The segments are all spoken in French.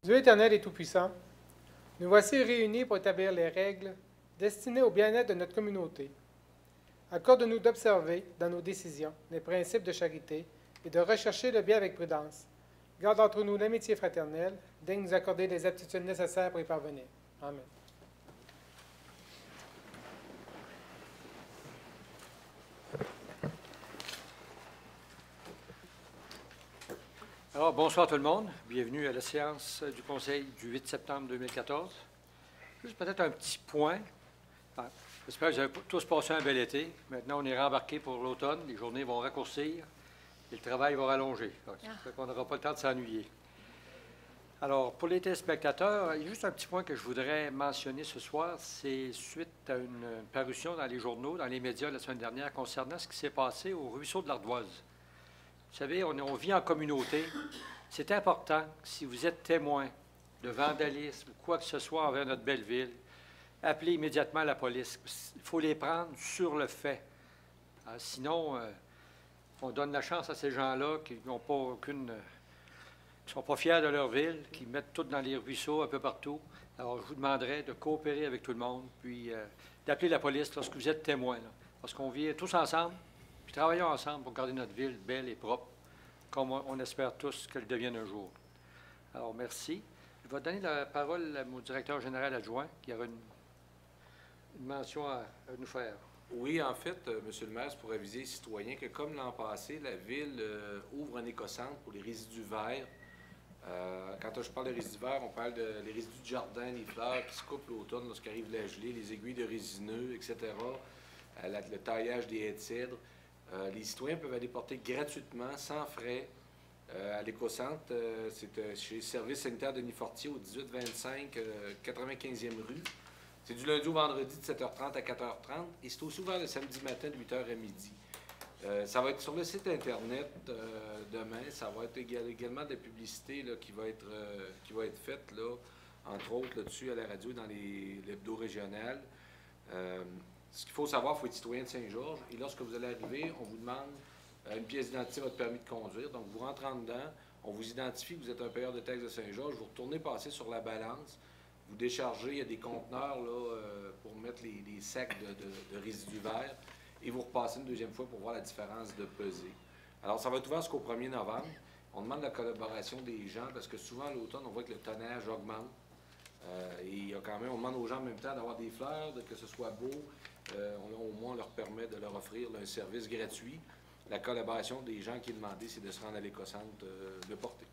Dieu éternel et tout-puissant, nous voici réunis pour établir les règles destinées au bien-être de notre communauté. Accorde-nous d'observer, dans nos décisions, les principes de charité et de rechercher le bien avec prudence. Garde entre nous l'amitié fraternelle, daigne nous accorder les aptitudes nécessaires pour y parvenir. Amen. Alors, bonsoir tout le monde. Bienvenue à la séance du Conseil du 8 septembre 2014. Juste peut-être un petit point. J'espère que vous avez tous passé un bel été. Maintenant, on est rembarqué pour l'automne. Les journées vont raccourcir et le travail va rallonger. Ça fait qu'on n'aura pas le temps de s'ennuyer. Alors, pour les téléspectateurs, il y a juste un petit point que je voudrais mentionner ce soir. C'est suite à une parution dans les journaux, dans les médias la semaine dernière, concernant ce qui s'est passé au ruisseau de l'Ardoise. Vous savez, on vit en communauté. C'est important, si vous êtes témoin de vandalisme ou quoi que ce soit envers notre belle ville, appelez immédiatement la police. Il faut les prendre sur le fait. Sinon, on donne la chance à ces gens-là qui n'ont pas aucune... qui ne sont pas fiers de leur ville, qui mettent tout dans les ruisseaux un peu partout. Alors, je vous demanderai de coopérer avec tout le monde, puis d'appeler la police lorsque vous êtes témoin. Là, parce qu'on vit tous ensemble. Puis travaillons ensemble pour garder notre ville belle et propre, comme on espère tous qu'elle devienne un jour. Alors, merci. Je vais donner la parole à mon directeur général adjoint, qui aura une mention à nous faire. Oui, en fait, Monsieur le maire, c'est pour aviser les citoyens que, comme l'an passé, la Ville ouvre un écocentre pour les résidus verts. Quand je parle de résidus verts, on parle des résidus de jardin, les fleurs qui se coupent l'automne lorsqu'arrive la gelée, les aiguilles de résineux, etc., le taillage des haies de cèdre. Les citoyens peuvent aller porter gratuitement, sans frais, à l'écocentre. C'est chez le service sanitaire Denis Fortier, au 1825 95e rue. C'est du lundi au vendredi de 7h30 à 4h30 et c'est aussi ouvert le samedi matin de 8h à midi. Ça va être sur le site Internet demain. Ça va être également de la publicité là, qui va être faite, là, entre autres, là-dessus à la radio dans l'hebdo régional. Ce qu'il faut savoir, il faut être citoyen de Saint-Georges. Et lorsque vous allez arriver, on vous demande une pièce d'identité, votre permis de conduire. Donc, vous rentrez en dedans, on vous identifie que vous êtes un payeur de taxes de Saint-Georges. Vous retournez passer sur la balance. Vous déchargez, il y a des conteneurs là, pour mettre les sacs de résidus verts. Et vous repassez une deuxième fois pour voir la différence de pesée. Alors, ça va être ouvert jusqu'au 1er novembre. On demande la collaboration des gens parce que souvent, à l'automne, on voit que le tonnage augmente. Et il y a quand même, on demande aux gens en même temps d'avoir des fleurs, que ce soit beau. Au moins, on leur permet de leur offrir là, un service gratuit. La collaboration des gens qui est demandée, c'est de se rendre à l'écocentre de portée.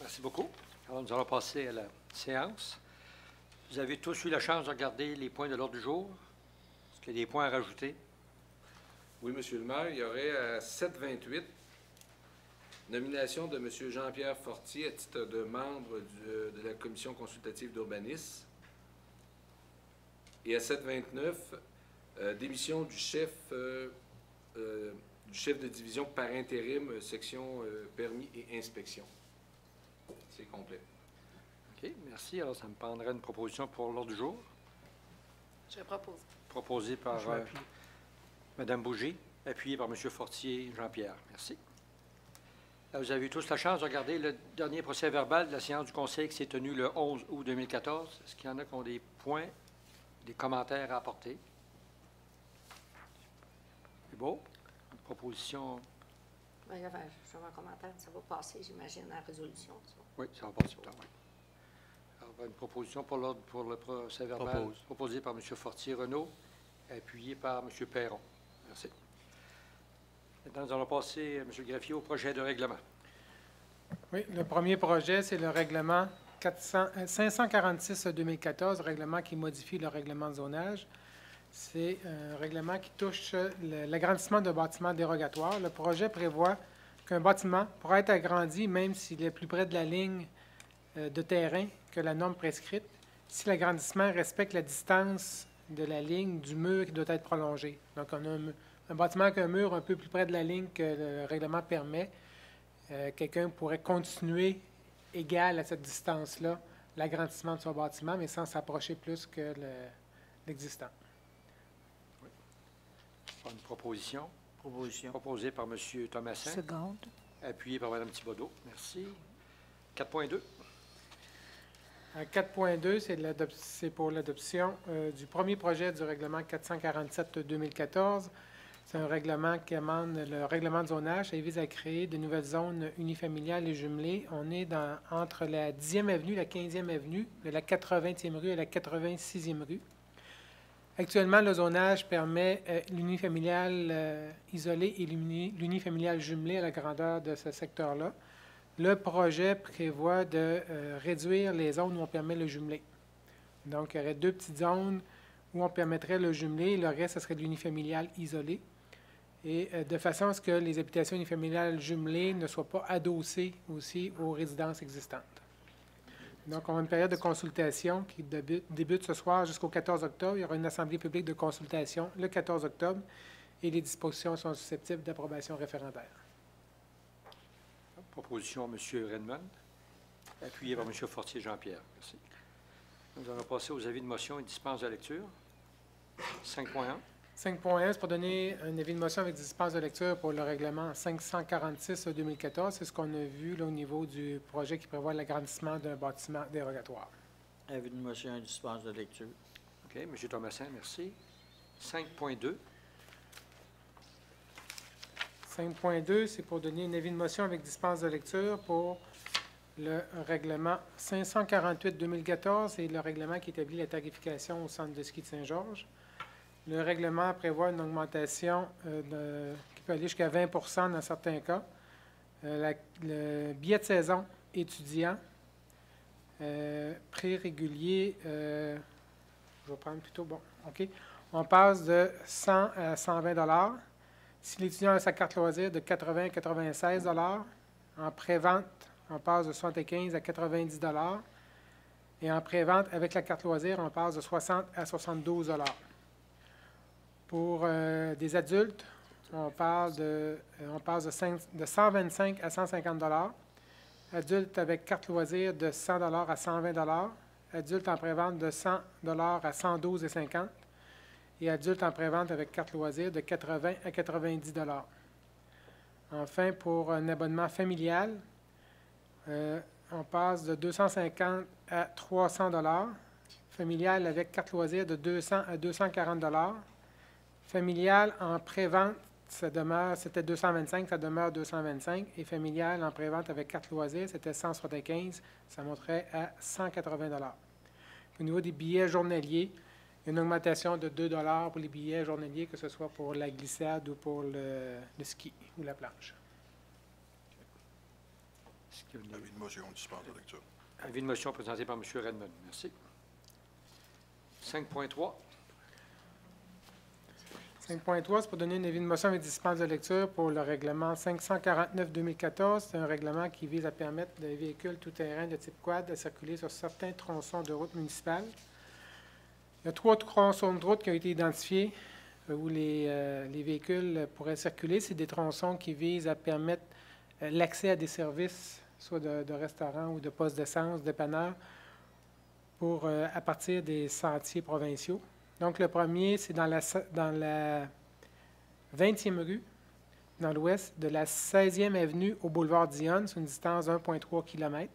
Merci beaucoup. Alors, nous allons passer à la séance. Vous avez tous eu la chance de regarder les points de l'ordre du jour. Est-ce qu'il y a des points à rajouter? Oui, Monsieur le maire, il y aurait à 728 nomination de M. Jean-Pierre Fortier à titre de membre de la commission consultative d'urbanisme. Et à 729, démission du chef de division par intérim, section permis et inspection. C'est complet. OK, merci. Alors, ça me prendrait une proposition pour l'ordre du jour. Je propose. Proposée par Mme Bougie, appuyée par M. Fortier Jean-Pierre. Merci. Là, vous avez eu tous la chance de regarder le dernier procès-verbal de la séance du Conseil qui s'est tenue le 11 août 2014. Est-ce qu'il y en a qui ont des points, des commentaires à apporter? C'est beau. Une proposition... Bien, je fais un commentaire. Ça va passer, j'imagine, à la résolution. Ça. Oui, ça va passer au temps, oui. Alors, une proposition pour le procès-verbal proposée par M. Fortier-Renaud, appuyée par M. Perron. Merci. Maintenant, nous allons passer, M. Greffier, au projet de règlement. Oui, le premier projet, c'est le règlement 546-2014, règlement qui modifie le règlement de zonage. C'est un règlement qui touche l'agrandissement d'un bâtiment dérogatoire. Le projet prévoit qu'un bâtiment pourra être agrandi même s'il est plus près de la ligne de terrain que la norme prescrite, si l'agrandissement respecte la distance de la ligne du mur qui doit être prolongé. Donc, on a un bâtiment avec un mur un peu plus près de la ligne que le règlement permet. Quelqu'un pourrait continuer égal à cette distance-là l'agrandissement de son bâtiment, mais sans s'approcher plus que l'existant. Une proposition. Proposition. Proposée par M. Thomassin. Seconde. Appuyée par Mme Thibodeau. Merci. 4.2. À 4.2, c'est pour l'adoption du premier projet du règlement 447-2014. C'est un règlement qui amende le règlement de zonage et vise à créer de nouvelles zones unifamiliales et jumelées. On est entre la 10e avenue, la 15e avenue, de la 80e rue et la 86e rue. Actuellement, le zonage permet l'unifamilial isolé et l'unifamilial jumelé à la grandeur de ce secteur-là. Le projet prévoit de réduire les zones où on permet le jumelé. Donc, il y aurait 2 petites zones où on permettrait le jumelé. Le reste, ce serait de l'unifamilial isolé. Et de façon à ce que les habitations unifamiliales jumelées ne soient pas adossées aussi aux résidences existantes. Donc, on a une période de consultation qui débute ce soir jusqu'au 14 octobre. Il y aura une assemblée publique de consultation le 14 octobre et les dispositions sont susceptibles d'approbation référendaire. Proposition à M. Redmond, appuyée par M. Fortier Jean-Pierre. Merci. Nous allons passer aux avis de motion et dispense de lecture. 5.1. 5.1, c'est pour donner un avis de motion avec dispense de lecture pour le règlement 546-2014. C'est ce qu'on a vu là, au niveau du projet qui prévoit l'agrandissement d'un bâtiment dérogatoire. Avis de motion et dispense de lecture. OK. M. Thomasin, merci. 5.2. 5.2, c'est pour donner un avis de motion avec dispense de lecture pour le règlement 548-2014 et le règlement qui établit la tarification au centre de ski de Saint-Georges. Le règlement prévoit une augmentation qui peut aller jusqu'à 20 % dans certains cas. Le billet de saison étudiant, prix régulier, je vais prendre plutôt, bon, OK. On passe de 100 à 120 $. Si l'étudiant a sa carte loisir, de 80 à 96 $. En pré-vente, on passe de 75 à 90 $. Et en pré-vente, avec la carte loisir, on passe de 60 à 72 $. Pour des adultes, on passe de 125 à 150 $. Adultes avec carte loisir, de 100 $ à 120 $. Adultes en pré-vente, de 100 $ à 112,50 $. Et adultes en pré-vente avec carte loisir, de 80 à 90 $. Enfin, pour un abonnement familial, on passe de 250 à 300 $. Familial avec carte loisir, de 200 à 240 $. Familial en pré-vente, c'était 225, ça demeure 225. Et familial en pré-vente avec carte loisir, c'était 175, ça monterait à 180 $. Au niveau des billets journaliers, il y a une augmentation de 2 $ pour les billets journaliers, que ce soit pour la glissade ou pour le ski ou la planche. Avis de motion, dispense de lecture. Avis de motion présenté par M. Redmond. Merci. 5.3. 5.3, c'est pour donner une avis de motion avec dispense de lecture pour le règlement 549-2014. C'est un règlement qui vise à permettre des véhicules tout-terrain de type quad de circuler sur certains tronçons de route municipale. Il y a 3 tronçons de route qui ont été identifiés où les véhicules pourraient circuler. C'est des tronçons qui visent à permettre l'accès à des services, soit de restaurants ou de postes d'essence, dépanneurs, à partir des sentiers provinciaux. Donc, le premier, c'est dans la 20e rue, dans l'ouest, de la 16e avenue au boulevard Dionne, sur une distance de 1,3 km.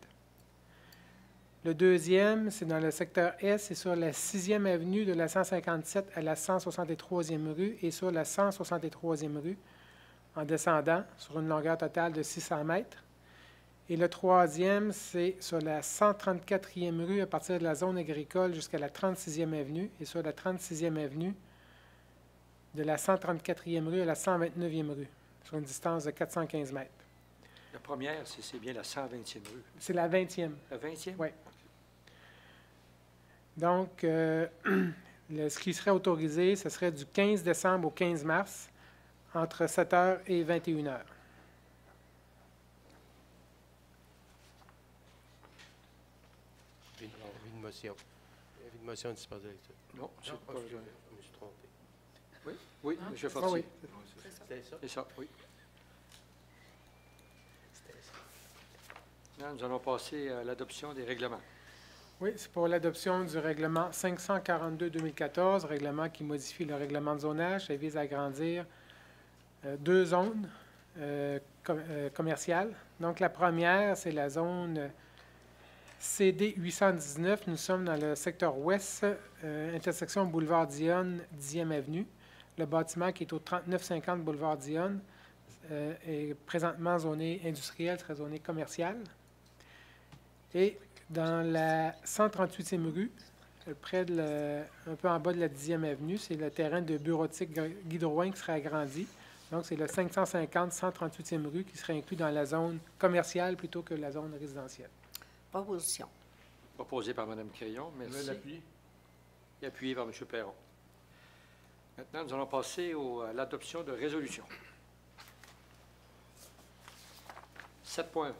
Le deuxième, c'est dans le secteur S, c'est sur la 6e avenue de la 157 à la 163e rue et sur la 163e rue, en descendant, sur une longueur totale de 600 mètres. Et le troisième, c'est sur la 134e rue à partir de la zone agricole jusqu'à la 36e avenue et sur la 36e avenue de la 134e rue à la 129e rue, sur une distance de 415 mètres. La première, c'est bien la 120e rue. C'est la 20e. La 20e? Oui. Donc, ce qui serait autorisé, ce serait du 15 décembre au 15 mars, entre 7 h et 21 h. Avis de motion. Avis de motion, dispense de lecture. Non, c'est pas besoin. Je me suis trompé. Oui, oui, M. Fortier. oui. C'était ça? C'est ça, oui. C'était ça. Là, nous allons passer à l'adoption des règlements. Oui, c'est pour l'adoption du règlement 542-2014, règlement qui modifie le règlement de zonage. Ça vise à agrandir 2 zones commerciales. Donc, la première, c'est la zone CD 819, nous sommes dans le secteur ouest, intersection boulevard Dionne, 10e avenue. Le bâtiment qui est au 3950 boulevard Dionne est présentement zoné industriel, très zoné commercial. Et dans la 138e rue, un peu en bas de la 10e avenue, c'est le terrain de bureautique Guy Drouin qui serait agrandi. Donc, c'est le 550 138e rue qui serait inclus dans la zone commerciale plutôt que la zone résidentielle. Proposition. Proposé par Mme Crillon. Merci. L'appui. Et appuyé par M. Perron. Maintenant, nous allons passer à l'adoption de résolution. 7.1.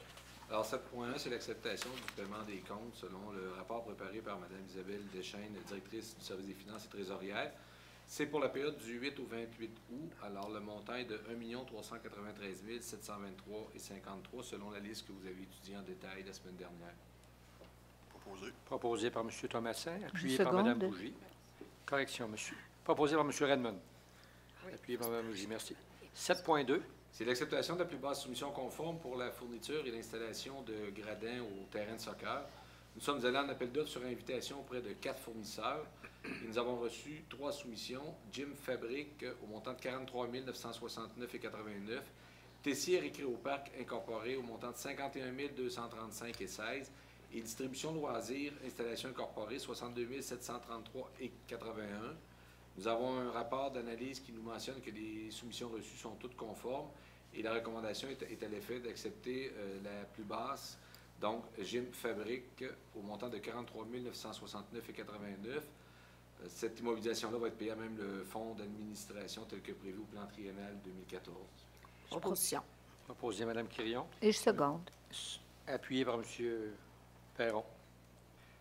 Alors, 7.1, c'est l'acceptation du paiement des comptes selon le rapport préparé par Mme Isabelle Deschênes, directrice du service des finances et trésorière. C'est pour la période du 8 au 28 août. Alors, le montant est de 1 393 723,53 selon la liste que vous avez étudiée en détail la semaine dernière. Proposé. Proposé par M. Thomasin, appuyé Je par Mme seconde. Bougie. Correction, monsieur. Proposé par M. Redmond. Appuyé par Mme Bougie. Merci. 7.2. C'est l'acceptation de la plus basse soumission conforme pour la fourniture et l'installation de gradins au terrain de soccer. Nous sommes allés en appel d'offres sur invitation auprès de 4 fournisseurs et nous avons reçu 3 soumissions. Jim Fabrique au montant de 43 969,89 $. Tessier Récréoparc Incorporé au montant de 51 235,16 $. Et Distribution Loisirs Installation Incorporée 62 733,81 $. Nous avons un rapport d'analyse qui nous mentionne que les soumissions reçues sont toutes conformes et la recommandation est à l'effet d'accepter la plus basse, donc Jim Fabrique, au montant de 43 969,89 $. Cette immobilisation-là va être payée à même le fonds d'administration tel que prévu au plan triennal 2014. Proposition. Proposé Mme Quirion. Et je seconde. Appuyé par M. Perron.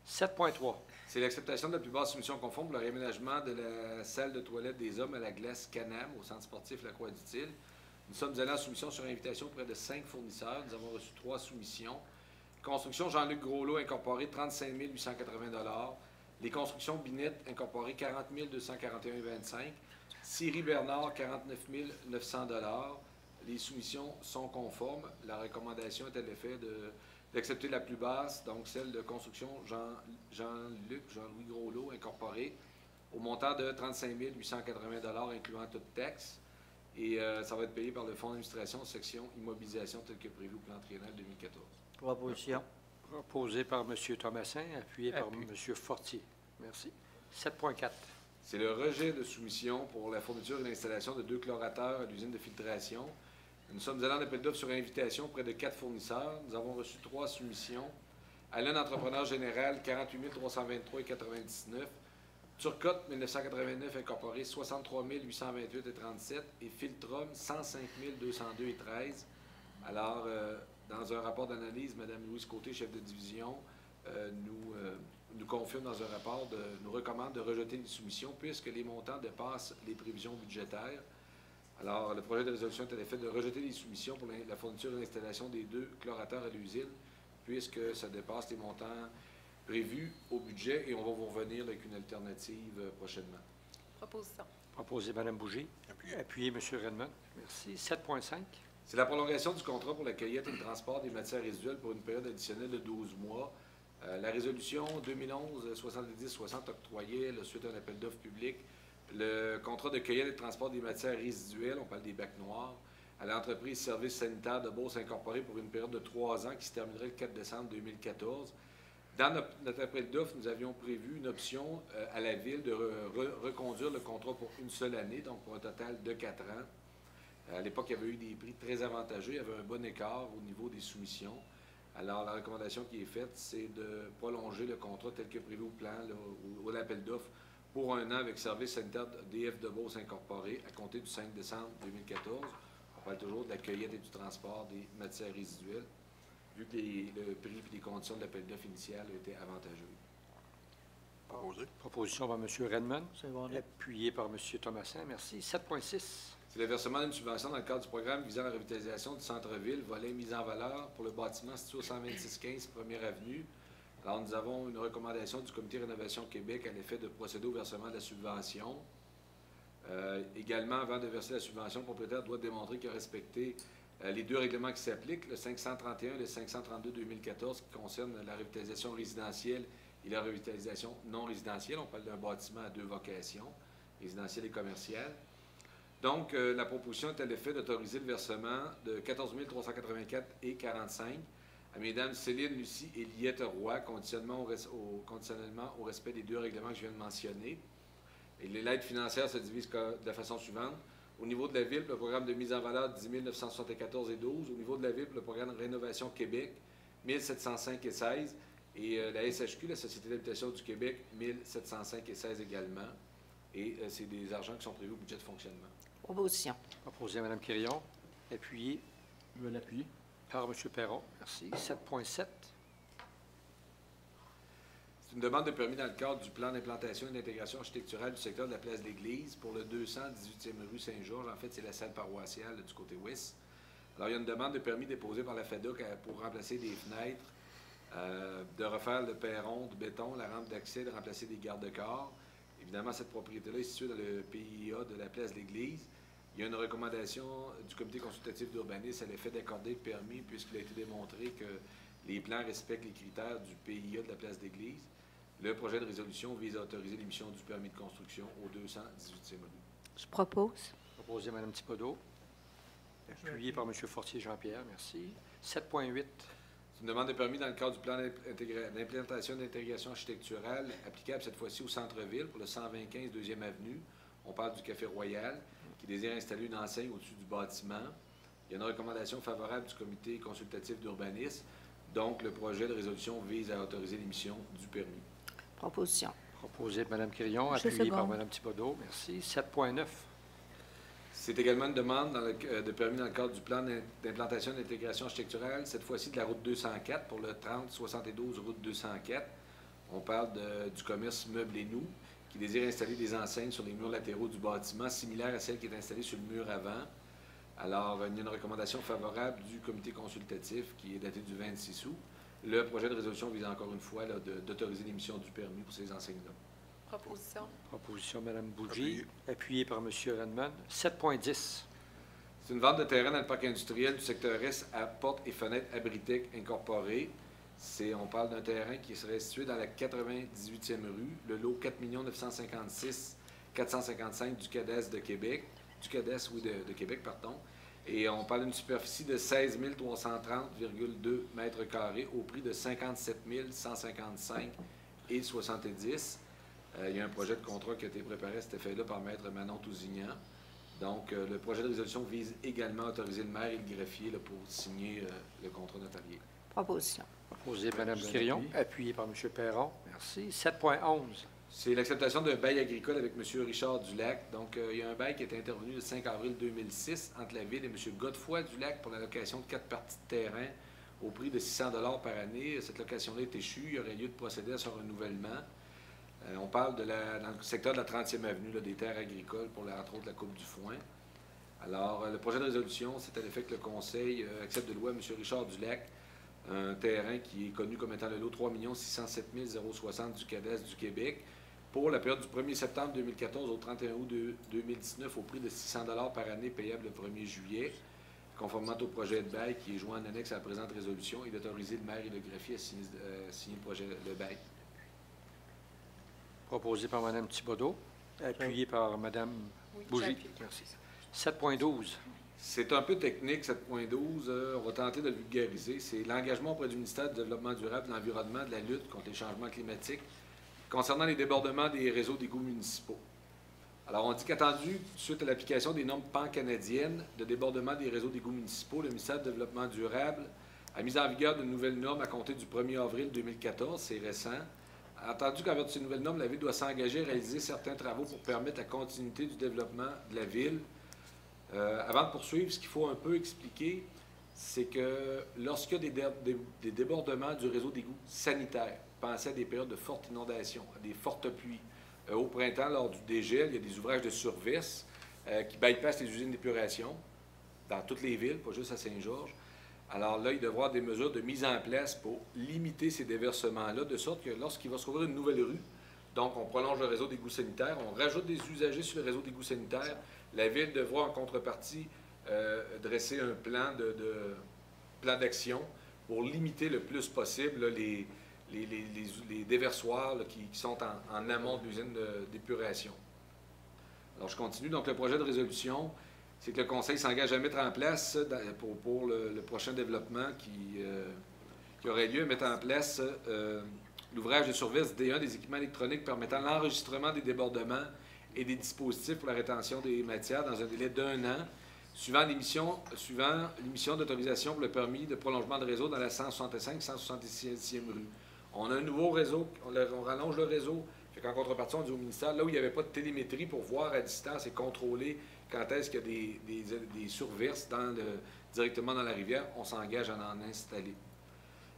7.3. C'est l'acceptation de la plus basse soumission conforme pour le réaménagement de la salle de toilette des hommes à la glace Canam au centre sportif La Croix-du-Til. Nous sommes allés en soumission sur invitation auprès de 5 fournisseurs. Nous avons reçu 3 soumissions. Construction Jean-Luc Groslot Incorporé, 35 880 $. Les constructions Binette Incorporé, 40 241,25 $. Siri Bernard, 49 900 $. Les soumissions sont conformes. La recommandation est à l'effet d'accepter la plus basse, donc celle de construction Jean-Louis Groslot Incorporé, au montant de 35 880 $, incluant toute taxe. Et ça va être payé par le Fonds d'administration section immobilisation tel que prévu au plan triennal 2014. Proposition. Proposé par M. Thomasin, appuyé par M. Fortier. Merci. 7.4. C'est le rejet de soumission pour la fourniture et l'installation de 2 chlorateurs à l'usine de filtration. Nous sommes allés en appel d'offres sur invitation auprès de 4 fournisseurs. Nous avons reçu 3 soumissions. Allen Entrepreneur Général, 48 323,99 $. Turcotte 1989 Incorporé, 63 828,37 $. Et Filtrum, 105 202,13 $. Alors, dans un rapport d'analyse, Mme Louise Côté, chef de division, nous confirme dans un rapport, nous recommande de rejeter les soumissions puisque les montants dépassent les prévisions budgétaires. Alors, le projet de résolution est à l'effet de rejeter les soumissions pour la fourniture et l'installation des 2 chlorateurs à l'usine, puisque ça dépasse les montants prévus au budget et on va vous revenir avec une alternative prochainement. Proposition. Proposé Mme Bougie. Appuyé M. Redmond. Merci. 7.5. C'est la prolongation du contrat pour la cueillette et le transport des matières résiduelles pour une période additionnelle de 12 mois. La résolution 2011-70-60 octroyait, suite à un appel d'offres public, le contrat de cueillette et de transport des matières résiduelles, on parle des bacs noirs, à l'entreprise Services sanitaires de Beauce Incorporée pour une période de 3 ans qui se terminerait le 4 décembre 2014. Dans notre appel d'offres, nous avions prévu une option à la Ville de reconduire le contrat pour une seule année, donc pour un total de 4 ans. À l'époque, il y avait eu des prix très avantageux, il y avait un bon écart au niveau des soumissions. Alors, la recommandation qui est faite, c'est de prolonger le contrat tel que prévu au plan, ou l'appel d'offres, pour 1 an avec Service sanitaire DF de Beauce Incorporé à compter du 5 décembre 2014. On parle toujours de la cueillette et du transport des matières résiduelles, vu que le prix et les conditions de l'appel d'offres initial étaient avantageux. Proposé. Proposition par M. Redmond. Secondé. Appuyé par M. Thomasin. Merci. 7.6. C'est le versement d'une subvention dans le cadre du programme visant la revitalisation du centre-ville, volet mise en valeur pour le bâtiment situé au 126-15 1er Avenue. Alors, nous avons une recommandation du Comité Rénovation Québec à l'effet de procéder au versement de la subvention. Également, avant de verser la subvention, le propriétaire doit démontrer qu'il a respecté Les deux règlements qui s'appliquent, le 531 et le 532-2014, qui concernent la revitalisation résidentielle et la revitalisation non résidentielle. On parle d'un bâtiment à deux vocations, résidentielle et commerciale. Donc, la proposition est à l'effet d'autoriser le versement de 14 384,45 à Mesdames Céline, Lucie et Liette Roy, conditionnellement au respect des deux règlements que je viens de mentionner. Et l'aide financière se divise de la façon suivante. Au niveau de la Ville, le programme de mise en valeur, 10 974,12. Au niveau de la Ville, le programme de rénovation Québec, 1 705,16. Et la SHQ, la Société d'habitation du Québec, 1 705,16 également. Et c'est des argents qui sont prévus au budget de fonctionnement. Proposition. Proposé à Mme Quirion, appuyé Je vais l'appuyer. par M. Perron. Merci. 7.7. C'est une demande de permis dans le cadre du plan d'implantation et d'intégration architecturale du secteur de la place d'Église pour le 218e rue Saint-Georges. En fait, c'est la salle paroissiale du côté ouest. Alors, il y a une demande de permis déposée par la FADOC pour remplacer des fenêtres, de refaire le perron de béton, la rampe d'accès, de remplacer des garde-corps. Évidemment, cette propriété-là est située dans le PIA de la place d'Église. Il y a une recommandation du comité consultatif d'urbanisme à l'effet d'accorder le permis puisqu'il a été démontré que les plans respectent les critères du PIA de la place d'Église. Le projet de résolution vise à autoriser l'émission du permis de construction au 218e rue. Je propose. Proposé à Mme Thibodeau, appuyé par M. Fortier Jean-Pierre. Merci. 7.8. C'est une demande de permis dans le cadre du plan d'implantation d'intégration architecturale applicable cette fois-ci au centre-ville pour le 125 2e Avenue. On parle du Café Royal qui désire installer une enseigne au-dessus du bâtiment. Il y a une recommandation favorable du comité consultatif d'urbanisme. Donc, le projet de résolution vise à autoriser l'émission du permis. Proposition. Proposé par Mme Quirion, Je appuyé par seconde. Mme Thibodeau. Merci. 7.9. C'est également une demande de permis dans le cadre du plan d'implantation d'intégration architecturale, cette fois-ci de la route 204 pour le 3072 route 204. On parle du commerce Meubles et Nous qui désire installer des enseignes sur les murs latéraux du bâtiment similaires à celle qui est installée sur le mur avant. Alors, il y a une recommandation favorable du comité consultatif qui est datée du 26 août. Le projet de résolution vise encore une fois d'autoriser l'émission du permis pour ces enseignes-là. Proposition. Proposition de Mme Bougie, Appuyé. appuyé par M. Redmond. 7.10. C'est une vente de terrain dans le parc industriel du secteur Est à Portes et Fenêtres Abritec Incorporé. On parle d'un terrain qui serait situé dans la 98e rue, le lot 4 956 455 du CADES de Québec. Du CADES, oui, de Québec, pardon. Et on parle d'une superficie de 16 330,2 mètres carrés au prix de 57 155,70. Il y a un projet de contrat qui a été préparé à cet effet-là par Maître Manon Tousignan. Donc, le projet de résolution vise également à autoriser le maire et le greffier là, pour signer le contrat notarié. Proposition. Proposé par Mme Je Quirion, l'appuie. appuyé par M. Perron. Merci. 7.11. C'est l'acceptation d'un bail agricole avec M. Richard Dulac. Donc, il y a un bail qui est intervenu le 5 avril 2006 entre la Ville et M. Godefroy Dulac pour la location de 4 parties de terrain au prix de 600 $ par année. Cette location-là est échue. Il y aurait lieu de procéder à son renouvellement. On parle dans le secteur de la 30e avenue, là, des terres agricoles pour, entre autres, la Coupe du Foin. Alors, le projet de résolution, c'est à l'effet que le Conseil accepte de louer à M. Richard Dulac un terrain qui est connu comme étant le lot 3 607 060 du CADES du Québec pour la période du 1er septembre 2014 au 31 août 2019 au prix de 600 $ par année payable le 1er juillet, conformément au projet de bail qui est joint en annexe à la présente résolution et d'autoriser le maire et le greffier à signer le projet de bail. Proposé par Mme Thibodeau, appuyé par Mme Oui, Bougie. j'appuie. Merci. 7.12. C'est un peu technique, 7.12. On va tenter de le vulgariser. C'est l'engagement auprès du ministère du Développement durable, de l'Environnement, de la lutte contre les changements climatiques concernant les débordements des réseaux d'égouts municipaux. Alors, on dit qu'attendu, suite à l'application des normes pan-canadiennes de débordement des réseaux d'égouts municipaux, le ministère du Développement durable a mis en vigueur de nouvelles normes à compter du 1er avril 2014, c'est récent. Entendu qu'en vertu de ces nouvelles normes, la Ville doit s'engager à réaliser certains travaux pour permettre la continuité du développement de la Ville. Avant de poursuivre, ce qu'il faut un peu expliquer, c'est que lorsqu'il y a des débordements du réseau d'égouts sanitaires, pensez à des périodes de fortes inondations, à des fortes pluies. Au printemps, lors du dégel, il y a des ouvrages de surface qui bypassent les usines d'épuration dans toutes les villes, pas juste à Saint-Georges. Alors là, il devra y avoir des mesures de mise en place pour limiter ces déversements-là, de sorte que lorsqu'il va se trouver une nouvelle rue, donc on prolonge le réseau d'égouts sanitaires, on rajoute des usagers sur le réseau d'égouts sanitaires, la Ville devra en contrepartie dresser un plan d'action pour limiter le plus possible là, les déversoirs là, qui sont en amont de l'usine d'épuration. Alors, je continue. Donc, le projet de résolution, c'est que le Conseil s'engage à mettre en place, pour le prochain développement qui aurait lieu, mettre en place l'ouvrage de surveillance D1 des équipements électroniques permettant l'enregistrement des débordements et des dispositifs pour la rétention des matières dans un délai d'1 an, suivant l'émission d'autorisation pour le permis de prolongement de réseau dans la 165-166e rue. On a un nouveau réseau, on rallonge le réseau. En contrepartie, on dit au ministère, là où il n'y avait pas de télémétrie pour voir à distance et contrôler quand est-ce qu'il y a des surverses directement dans la rivière, on s'engage à en installer.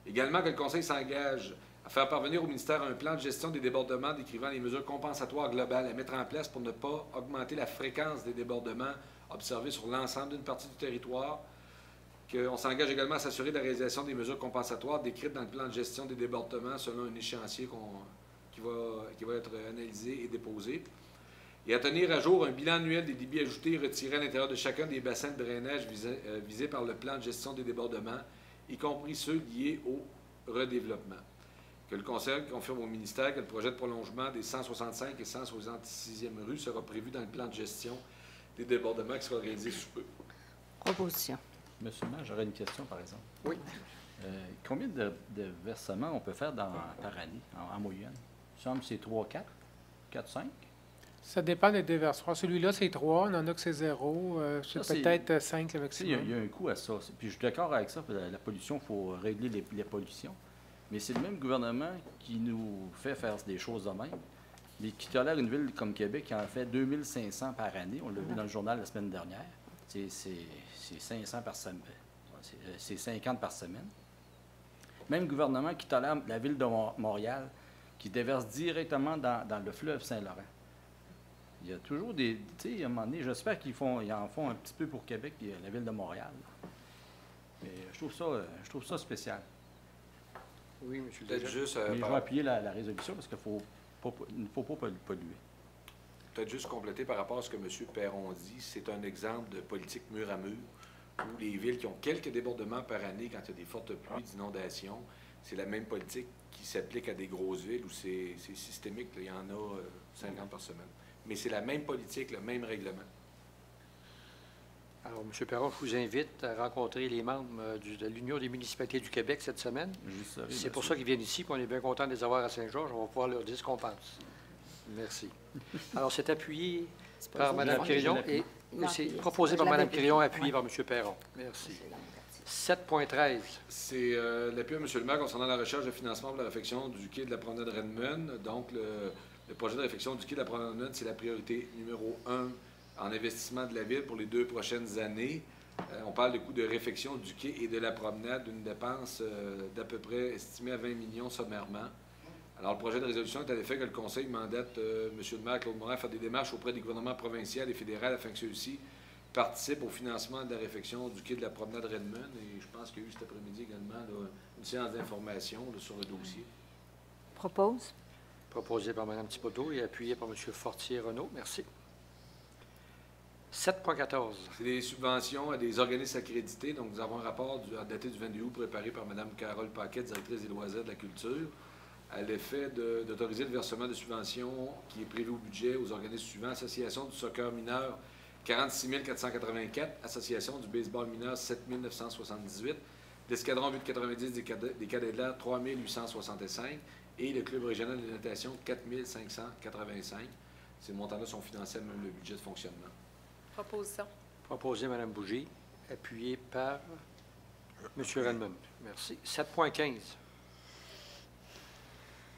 Également, que le Conseil s'engage à faire parvenir au ministère un plan de gestion des débordements décrivant les mesures compensatoires globales à mettre en place pour ne pas augmenter la fréquence des débordements observés sur l'ensemble d'une partie du territoire. Qu'on s'engage également à s'assurer de la réalisation des mesures compensatoires décrites dans le plan de gestion des débordements selon un échéancier qui va être analysé et déposé. Et à tenir à jour un bilan annuel des débits ajoutés et retirés à l'intérieur de chacun des bassins de drainage visés par le plan de gestion des débordements, y compris ceux liés au redéveloppement. Que le Conseil confirme au ministère que le projet de prolongement des 165 et 166e rues sera prévu dans le plan de gestion des débordements qui sera réalisé sous peu. Proposition. Monsieur le maire, j'aurais une question, par exemple. Oui. Combien de versements on peut faire par année, en moyenne? Il me semble que c'est 3, 4, 4, 5? Ça dépend des déversoirs. Celui-là, c'est 3. On en a que c'est 0. C'est Ça, peut-être 5 le maximum. Il y a un coût à ça. Puis je suis d'accord avec ça. La pollution, il faut régler les pollutions. Mais c'est le même gouvernement qui nous fait faire des choses de même, mais qui tolère une ville comme Québec qui en fait 2500 par année. On l'a vu dans le journal la semaine dernière. C'est 500 par semaine. C'est 50 par semaine. Même gouvernement qui tolère la ville de Montréal, qui déverse directement dans le fleuve Saint-Laurent. Il y a toujours des... Tu sais, à un moment donné, j'espère qu'ils en font un petit peu pour Québec et la ville de Montréal. Mais je trouve ça spécial. Oui, M. le Peut-être Dégel. juste, Mais je vais appuyer la résolution parce qu'il ne faut pas polluer. peut-être juste compléter par rapport à ce que M. Perron dit. C'est un exemple de politique mur à mur, où les villes qui ont quelques débordements par année, quand il y a des fortes pluies d'inondation, c'est la même politique qui s'applique à des grosses villes où c'est systémique. Là, il y en a 50 par semaine. Mais c'est la même politique, le même règlement. Alors, M. Perron, je vous invite à rencontrer les membres de l'Union des municipalités du Québec cette semaine. C'est pour ça qu'ils viennent ici, puis on est bien content de les avoir à Saint-Georges. On va pouvoir leur dire ce qu'on pense. Merci. Alors, c'est appuyé par Mme Quirion et c'est proposé par Mme Quirion, appuyé par M. Perron. Merci. 7.13. C'est l'appui à M. le maire concernant la recherche de financement pour la réfection du quai de la promenade Redmond. Donc, le projet de réfection du quai de la promenade Redmond, c'est la priorité numéro 1 en investissement de la Ville pour les 2 prochaines années. On parle de coût de réfection du quai et de la promenade, d'une dépense d'à peu près estimée à 20 millions sommairement. Alors, le projet de résolution est à l'effet que le Conseil mandate M. le maire Claude Morin à faire des démarches auprès des gouvernements provinciaux et fédéraux afin que ceux-ci participent au financement de la réfection du quai de la promenade Redmond. Et je pense qu'il y a eu cet après-midi également là, une séance d'information sur le dossier. Propose. Proposé par Mme Thibodeau et appuyé par M. Fortier-Renaud. Merci. 7.14. C'est des subventions à des organismes accrédités. Donc, nous avons un rapport daté du 22 août préparé par Mme Carole Paquet, directrice des loisirs de la culture, à l'effet d'autoriser le versement de subventions qui est prévu au budget aux organismes suivants: Association du soccer mineur, 46 484, Association du baseball mineur, 7 978, l'Escadron 890 des cadets de l'air, 3 865, et le Club régional de natation, 4 585. Ces montants-là sont financés à même le budget de fonctionnement. Proposition. Proposé Mme Bougie, appuyé par M. Redmond. Merci. 7.15.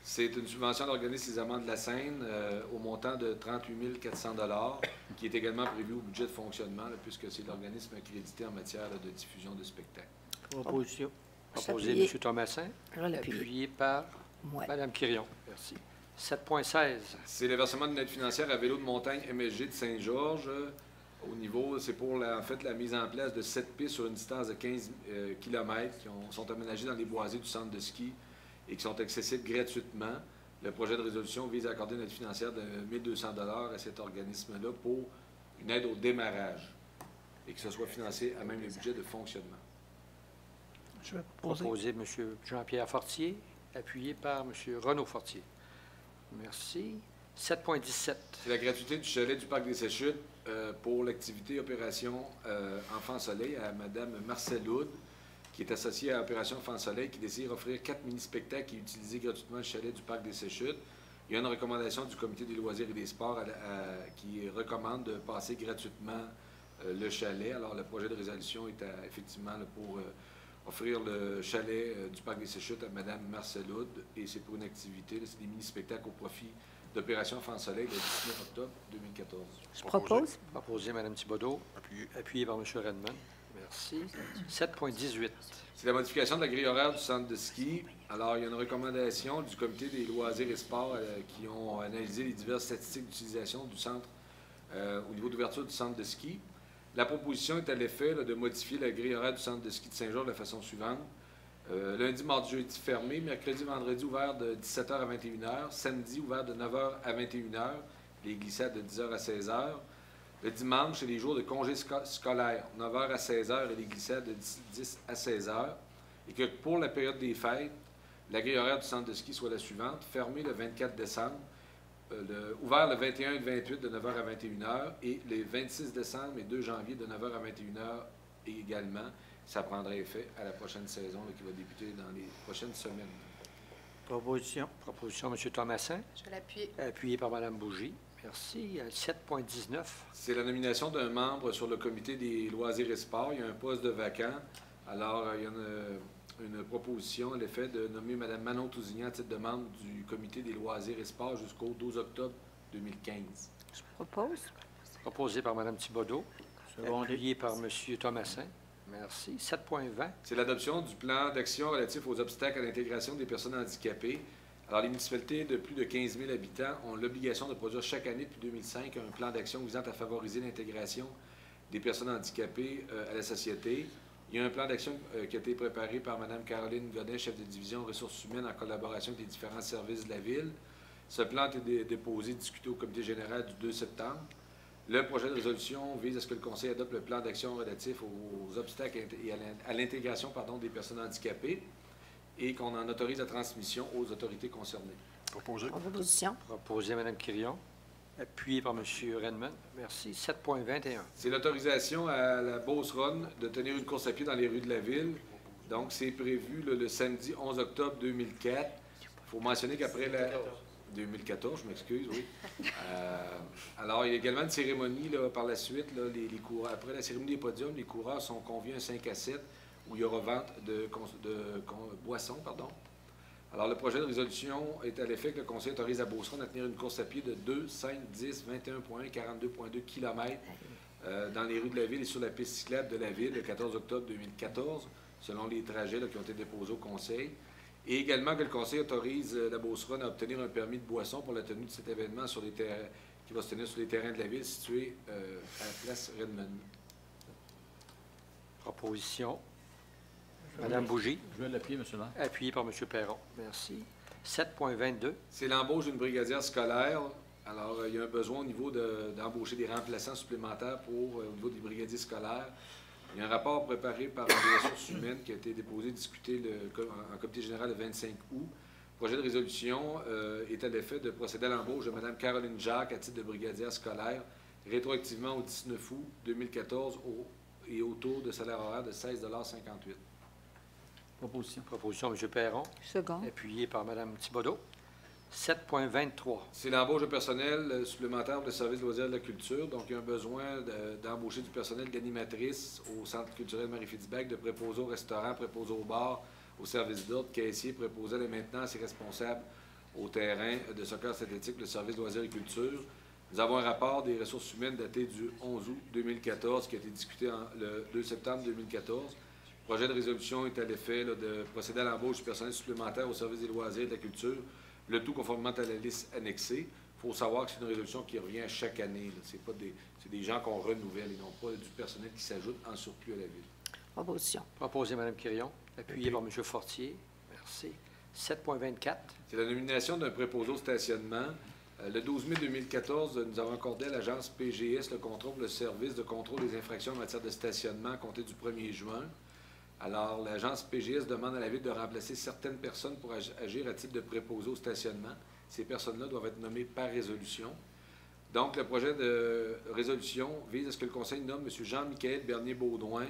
C'est une subvention d'organisme des Amants de la Seine au montant de 38 400 $ qui est également prévu au budget de fonctionnement, là, puisque c'est l'organisme accrédité en matière de diffusion de spectacles. Proposition. Proposé M. Thomasin, Je vais l'appuyer. appuyé par Moi. Mme Quirion. Merci. 7.16. C'est le versement d'une aide financière à vélo de montagne MSG de Saint-Georges. Au niveau, c'est pour en fait la mise en place de 7 pistes sur une distance de 15 km qui sont aménagées dans les boisés du centre de ski et qui sont accessibles gratuitement. Le projet de résolution vise à accorder une aide financière de 1 200 $ à cet organisme-là pour une aide au démarrage. et que ce soit financé à même le budget de fonctionnement. Je vais proposer. Proposé M. Jean-Pierre Fortier, appuyé par M. Renaud Fortier. Merci. 7.17. C'est la gratuité du chalet du Parc des Séchutes pour l'activité Opération Enfant Soleil à Mme Marcel Houd, qui est associée à Opération Enfant Soleil, qui désire offrir 4 mini-spectacles et utiliser gratuitement le chalet du Parc des Séchutes. Il y a une recommandation du Comité des loisirs et des sports qui recommande de passer gratuitement le chalet. Alors, le projet de résolution est effectivement là, pour offrir le chalet du Parc des Séchutes à Mme Marcel Houd, et c'est pour une activité, c'est des mini-spectacles au profit d'Opération Enfant Soleil le 19 octobre 2014. Je propose. Proposé Mme Thibodeau, Appuyé. appuyé par M. Redmond. Merci. 7.18. C'est la modification de la grille horaire du centre de ski. Alors, il y a une recommandation du Comité des loisirs et sports qui ont analysé les diverses statistiques d'utilisation du centre au niveau d'ouverture du centre de ski. La proposition est à l'effet de modifier la grille horaire du centre de ski de Saint-Georges de la façon suivante. Lundi, mardi, jeudi fermé, mercredi, vendredi ouvert de 17h à 21h, samedi ouvert de 9h à 21h, les glissades de 10h à 16h. Le dimanche et les jours de congés scolaires, 9h à 16h et les glissades de 10 à 16h. Et que pour la période des fêtes, la grille horaire du centre de ski soit la suivante: fermé le 24 décembre, ouvert le 21 et le 28 de 9h à 21h, et les 26 décembre et 2 janvier de 9h à 21h également. Ça prendra effet à la prochaine saison là, qui va débuter dans les prochaines semaines. Proposition. Proposition M. Thomassin, Je vais l'appuyer. appuyé par Mme Bougie. Merci. 7.19. C'est la nomination d'un membre sur le Comité des loisirs et sports. Il y a un poste de vacant. Alors, il y a une proposition à l'effet de nommer Mme Manon Tousignan à titre de membre du Comité des loisirs et sports jusqu'au 12 octobre 2015. Je propose. Proposé par Mme Thibodeau, Secondé. appuyé par M. Thomassin. Merci. 7.20. C'est l'adoption du plan d'action relatif aux obstacles à l'intégration des personnes handicapées. Alors, les municipalités de plus de 15 000 habitants ont l'obligation de produire chaque année depuis 2005 un plan d'action visant à favoriser l'intégration des personnes handicapées à la société. Il y a un plan d'action qui a été préparé par Mme Caroline Godet, chef de division ressources humaines, en collaboration avec les différents services de la Ville. Ce plan a été déposé et discuté au comité général du 2 septembre. Le projet de résolution vise à ce que le Conseil adopte le plan d'action relatif aux obstacles et à l'intégration des personnes handicapées et qu'on en autorise la transmission aux autorités concernées. Proposé. Proposition. Proposé Mme Quirion, appuyé par M. Redmond. Merci. 7.21. C'est l'autorisation à la Beauce Run de tenir une course à pied dans les rues de la Ville. Donc, c'est prévu le samedi 11 octobre 2004. Il faut mentionner qu'après la... 2014, je m'excuse, oui. Alors, il y a également une cérémonie par la suite. Là, les coureurs, après la cérémonie des podiums, les coureurs sont conviés à un 5 à 7 où il y aura vente de boissons. Alors, le projet de résolution est à l'effet que le Conseil autorise à Beauceron à tenir une course à pied de 2, 5, 10, 21,1, 42,2 km dans les rues de la Ville et sur la piste cyclable de la Ville le 14 octobre 2014, selon les trajets qui ont été déposés au Conseil. Et également que le Conseil autorise la Beauceron à obtenir un permis de boisson pour la tenue de cet événement sur les terrains, qui va se tenir sur les terrains de la Ville situés à la place Redmond. Proposition. Mme Bougie, Je vais l'appuyer, M. le maire. appuyé par M. Perron. Merci. 7.22. C'est l'embauche d'une brigadière scolaire. Alors, il y a un besoin au niveau d'embaucher des remplaçants supplémentaires au niveau des brigadiers scolaires. Il y a un rapport préparé par les ressources humaines qui a été déposé et discuté en comité général le 25 août. Le projet de résolution est à l'effet de procéder à l'embauche de Mme Caroline Jacques à titre de brigadière scolaire rétroactivement au 19 août 2014 et au taux de salaire horaire de 16,58 $. Proposition. Proposition M. Perron, Second. appuyé par Mme Thibodeau. 7.23. C'est l'embauche de personnel supplémentaire pour le service de loisirs de la culture. Donc, il y a un besoin d'embaucher du personnel d'animatrice au Centre culturel Marie-Fitzbach, de préposés au restaurant, préposés au bar, au service d'ordre, caissier, préposés à la maintenance et responsable au terrain de soccer synthétique, le service de loisirs et culture. Nous avons un rapport des ressources humaines daté du 11 août 2014 qui a été discuté le 2 septembre 2014. Le projet de résolution est à l'effet de procéder à l'embauche du personnel supplémentaire au service des loisirs et de la culture, le tout conformément à la liste annexée. Il faut savoir que c'est une résolution qui revient chaque année. C'est des gens qu'on renouvelle et non pas du personnel qui s'ajoute en surplus à la Ville. Proposition. Proposé Mme Quirion, appuyé par M. Fortier. Merci. 7.24. C'est la nomination d'un préposé au stationnement. Le 12 mai 2014, nous avons accordé à l'agence PGS le contrôle, le service de contrôle des infractions en matière de stationnement à compter du 1er juin. Alors, l'agence PGS demande à la Ville de remplacer certaines personnes pour agir à titre de préposé au stationnement. Ces personnes-là doivent être nommées par résolution. Donc, le projet de résolution vise à ce que le Conseil nomme M. Jean-Michel Bernier-Baudouin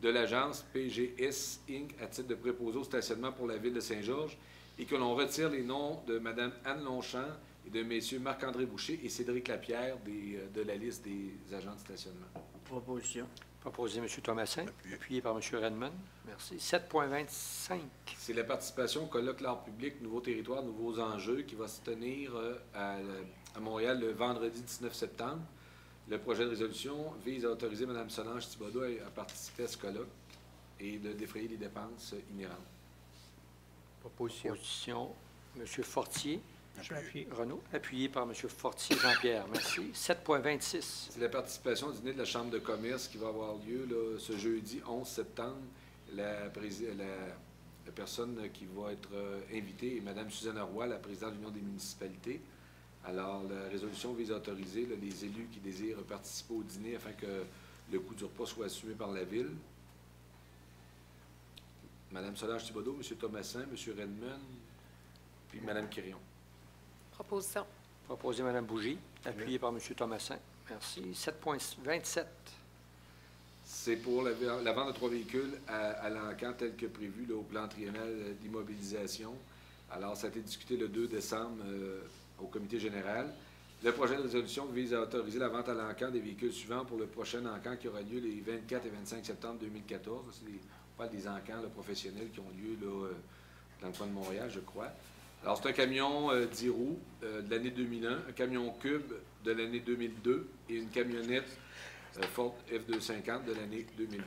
de l'agence PGS Inc. à titre de préposé au stationnement pour la Ville de Saint-Georges et que l'on retire les noms de Mme Anne Longchamp et de messieurs Marc-André Boucher et Cédric Lapierre de la liste des agents de stationnement. Proposition. Proposé M. Thomassin, appuyé par M. Redmond. Merci. 7.25. C'est la participation au colloque L'Art public, Nouveaux territoires, nouveaux enjeux qui va se tenir à Montréal le vendredi 19 septembre. Le projet de résolution vise à autoriser Mme Solange Thibodeau à participer à ce colloque et de défrayer les dépenses inhérentes. Proposition. Proposition, M. Fortier. Appuyé. Renaud, appuyé par M. Fortier Jean-Pierre. Merci. 7.26. C'est la participation au dîner de la Chambre de commerce qui va avoir lieu là, ce jeudi 11 septembre. La personne qui va être invitée est Mme Suzanne Roy, la présidente de l'Union des municipalités. Alors, la résolution vise à autoriser là, les élus qui désirent participer au dîner afin que le coût du repas soit assumé par la Ville. Mme Solange Thibodeau, M. Thomassin, M. Redmond, puis Mme Quirion. Proposition. Proposé Mme Bougie, appuyé par M. Thomassin. Merci. 7.27. C'est pour la vente de 3 véhicules à l'encan tel que prévu là, au plan triennal d'immobilisation. Alors, ça a été discuté le 2 décembre au comité général. Le projet de résolution vise à autoriser la vente à l'encan des véhicules suivants pour le prochain encan qui aura lieu les 24 et 25 septembre 2014. On parle des encans là, professionnels qui ont lieu là, dans le coin de Montréal, je crois. Alors, c'est un camion 10 roues de l'année 2001, un camion cube de l'année 2002 et une camionnette Ford F250 de l'année 2002.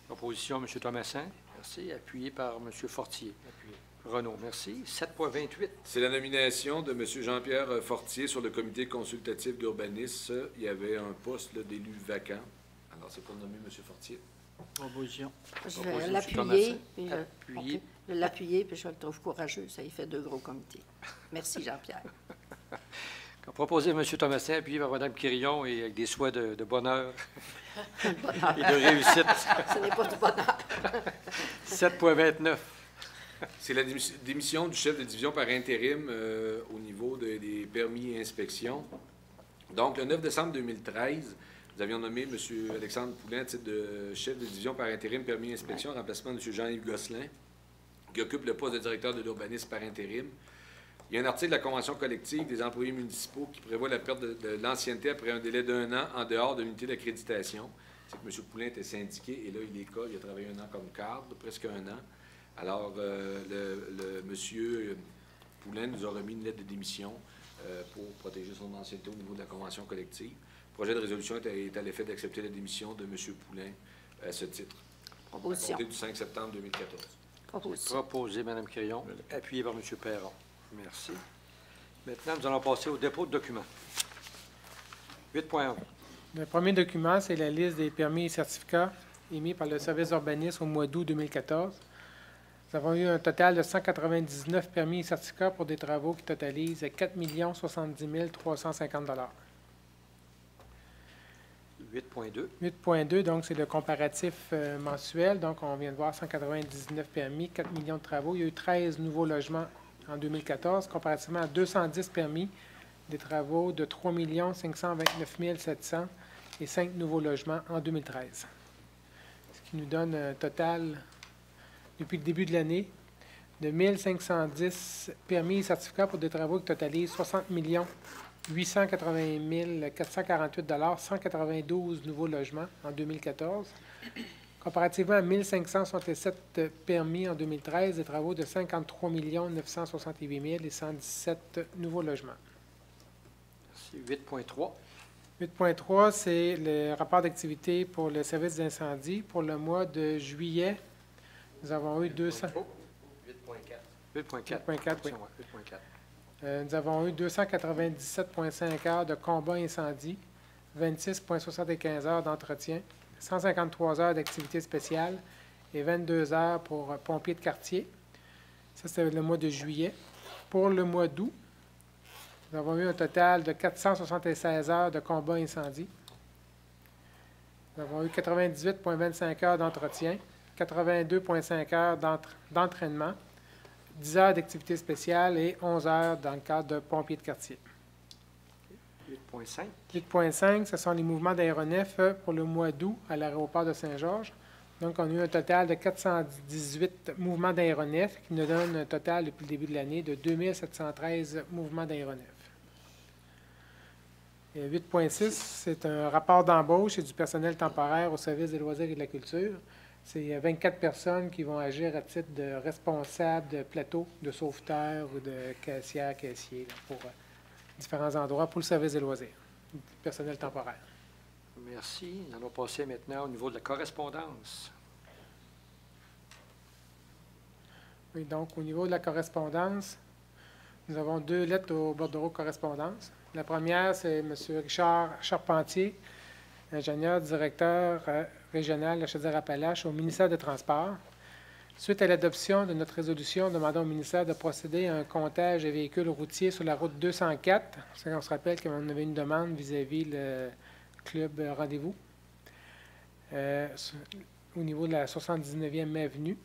Proposition, M. Thomassin. Merci. Appuyé par M. Fortier. Appuyé. Renaud, merci. 7.28. C'est la nomination de M. Jean-Pierre Fortier sur le comité consultatif d'urbanisme. Il y avait un poste d'élu vacant. Alors, c'est pour nommer M. Fortier. Proposition. Je Proposition, vais M. l'appuyer, Thomassin. puis Appuyé. je vais l'appuyer, puis je le trouve courageux. Ça y fait 2 gros comités. Merci, Jean-Pierre. Proposé M. Thomassin, appuyé par Mme Quirion et avec des souhaits de bonheur Bonheur. et de réussite. Ce n'est pas du bonheur. 7.29. C'est la démission du chef de division par intérim au niveau des permis et inspections. Donc, le 9 décembre 2013, nous avions nommé M. Alexandre Poulin à titre de chef de division par intérim permis et inspection en remplacement de M. Jean-Yves Gosselin, qui occupe le poste de directeur de l'urbanisme par intérim. Il y a un article de la Convention collective des employés municipaux qui prévoit la perte de l'ancienneté après un délai d'1 an en dehors de l'unité d'accréditation. C'est que M. Poulin était syndiqué et là, il a travaillé 1 an comme cadre, presque 1 an. Alors, M. Poulin nous a remis une lettre de démission pour protéger son ancienneté au niveau de la Convention collective. Le projet de résolution est à l'effet d'accepter la démission de M. Poulin à ce titre. Proposition. À compter du 5 septembre 2014. Proposition. Proposé Mme Quirion, appuyé par M. Perron. Merci. Maintenant, nous allons passer au dépôt de documents. 8.1. Le premier document, c'est la liste des permis et certificats émis par le service d'urbanisme au mois d'août 2014. Nous avons eu un total de 199 permis et certificats pour des travaux qui totalisent 4 070 350 $. 8.2. 8.2, donc c'est le comparatif mensuel. Donc, on vient de voir 199 permis, 4 millions de travaux. Il y a eu 13 nouveaux logements en 2014, comparativement à 210 permis, des travaux de 3 529 700 et 5 nouveaux logements en 2013. Ce qui nous donne un total, depuis le début de l'année, de 1 510 permis et certificats pour des travaux qui totalisent 60 880 448 $, 192 nouveaux logements en 2014. Comparativement à 1 567 permis en 2013, des travaux de 53 968 000 et 117 nouveaux logements. Merci. 8.3. 8.3, c'est le rapport d'activité pour le service d'incendie. Pour le mois de juillet, nous avons eu 200... 8.4. 8.4, oui. 8.4. Nous avons eu 297,5 heures de combat incendie, 26,75 heures d'entretien, 153 heures d'activité spéciale et 22 heures pour pompiers de quartier. Ça, c'est le mois de juillet. Pour le mois d'août, nous avons eu un total de 476 heures de combat incendie. Nous avons eu 98,25 heures d'entretien, 82,5 heures d'entraînement, 10 heures d'activité spéciale et 11 heures dans le cadre de pompiers de quartier. 8,5. 8,5, ce sont les mouvements d'aéronefs pour le mois d'août à l'aéroport de Saint-Georges. Donc, on a eu un total de 418 mouvements d'aéronefs qui nous donne un total depuis le début de l'année de 2713 mouvements d'aéronefs. Et 8,6, c'est un rapport d'embauche et du personnel temporaire au service des loisirs et de la culture. C'est 24 personnes qui vont agir à titre de responsables de plateau, de sauveteurs ou de caissières, caissiers là, pour différents endroits pour le service des loisirs, du personnel temporaire. Merci. Nous allons passer maintenant au niveau de la correspondance. Oui, donc au niveau de la correspondance, nous avons 2 lettres au bordereau correspondance. La première, c'est M. Richard Charpentier, ingénieur directeur régional de Chaudière-Appalaches au ministère des Transports. Suite à l'adoption de notre résolution demandant au ministère de procéder à un comptage des véhicules routiers sur la route 204, on se rappelle qu'on avait une demande vis-à-vis le club Rendez-vous, au niveau de la 79e avenue,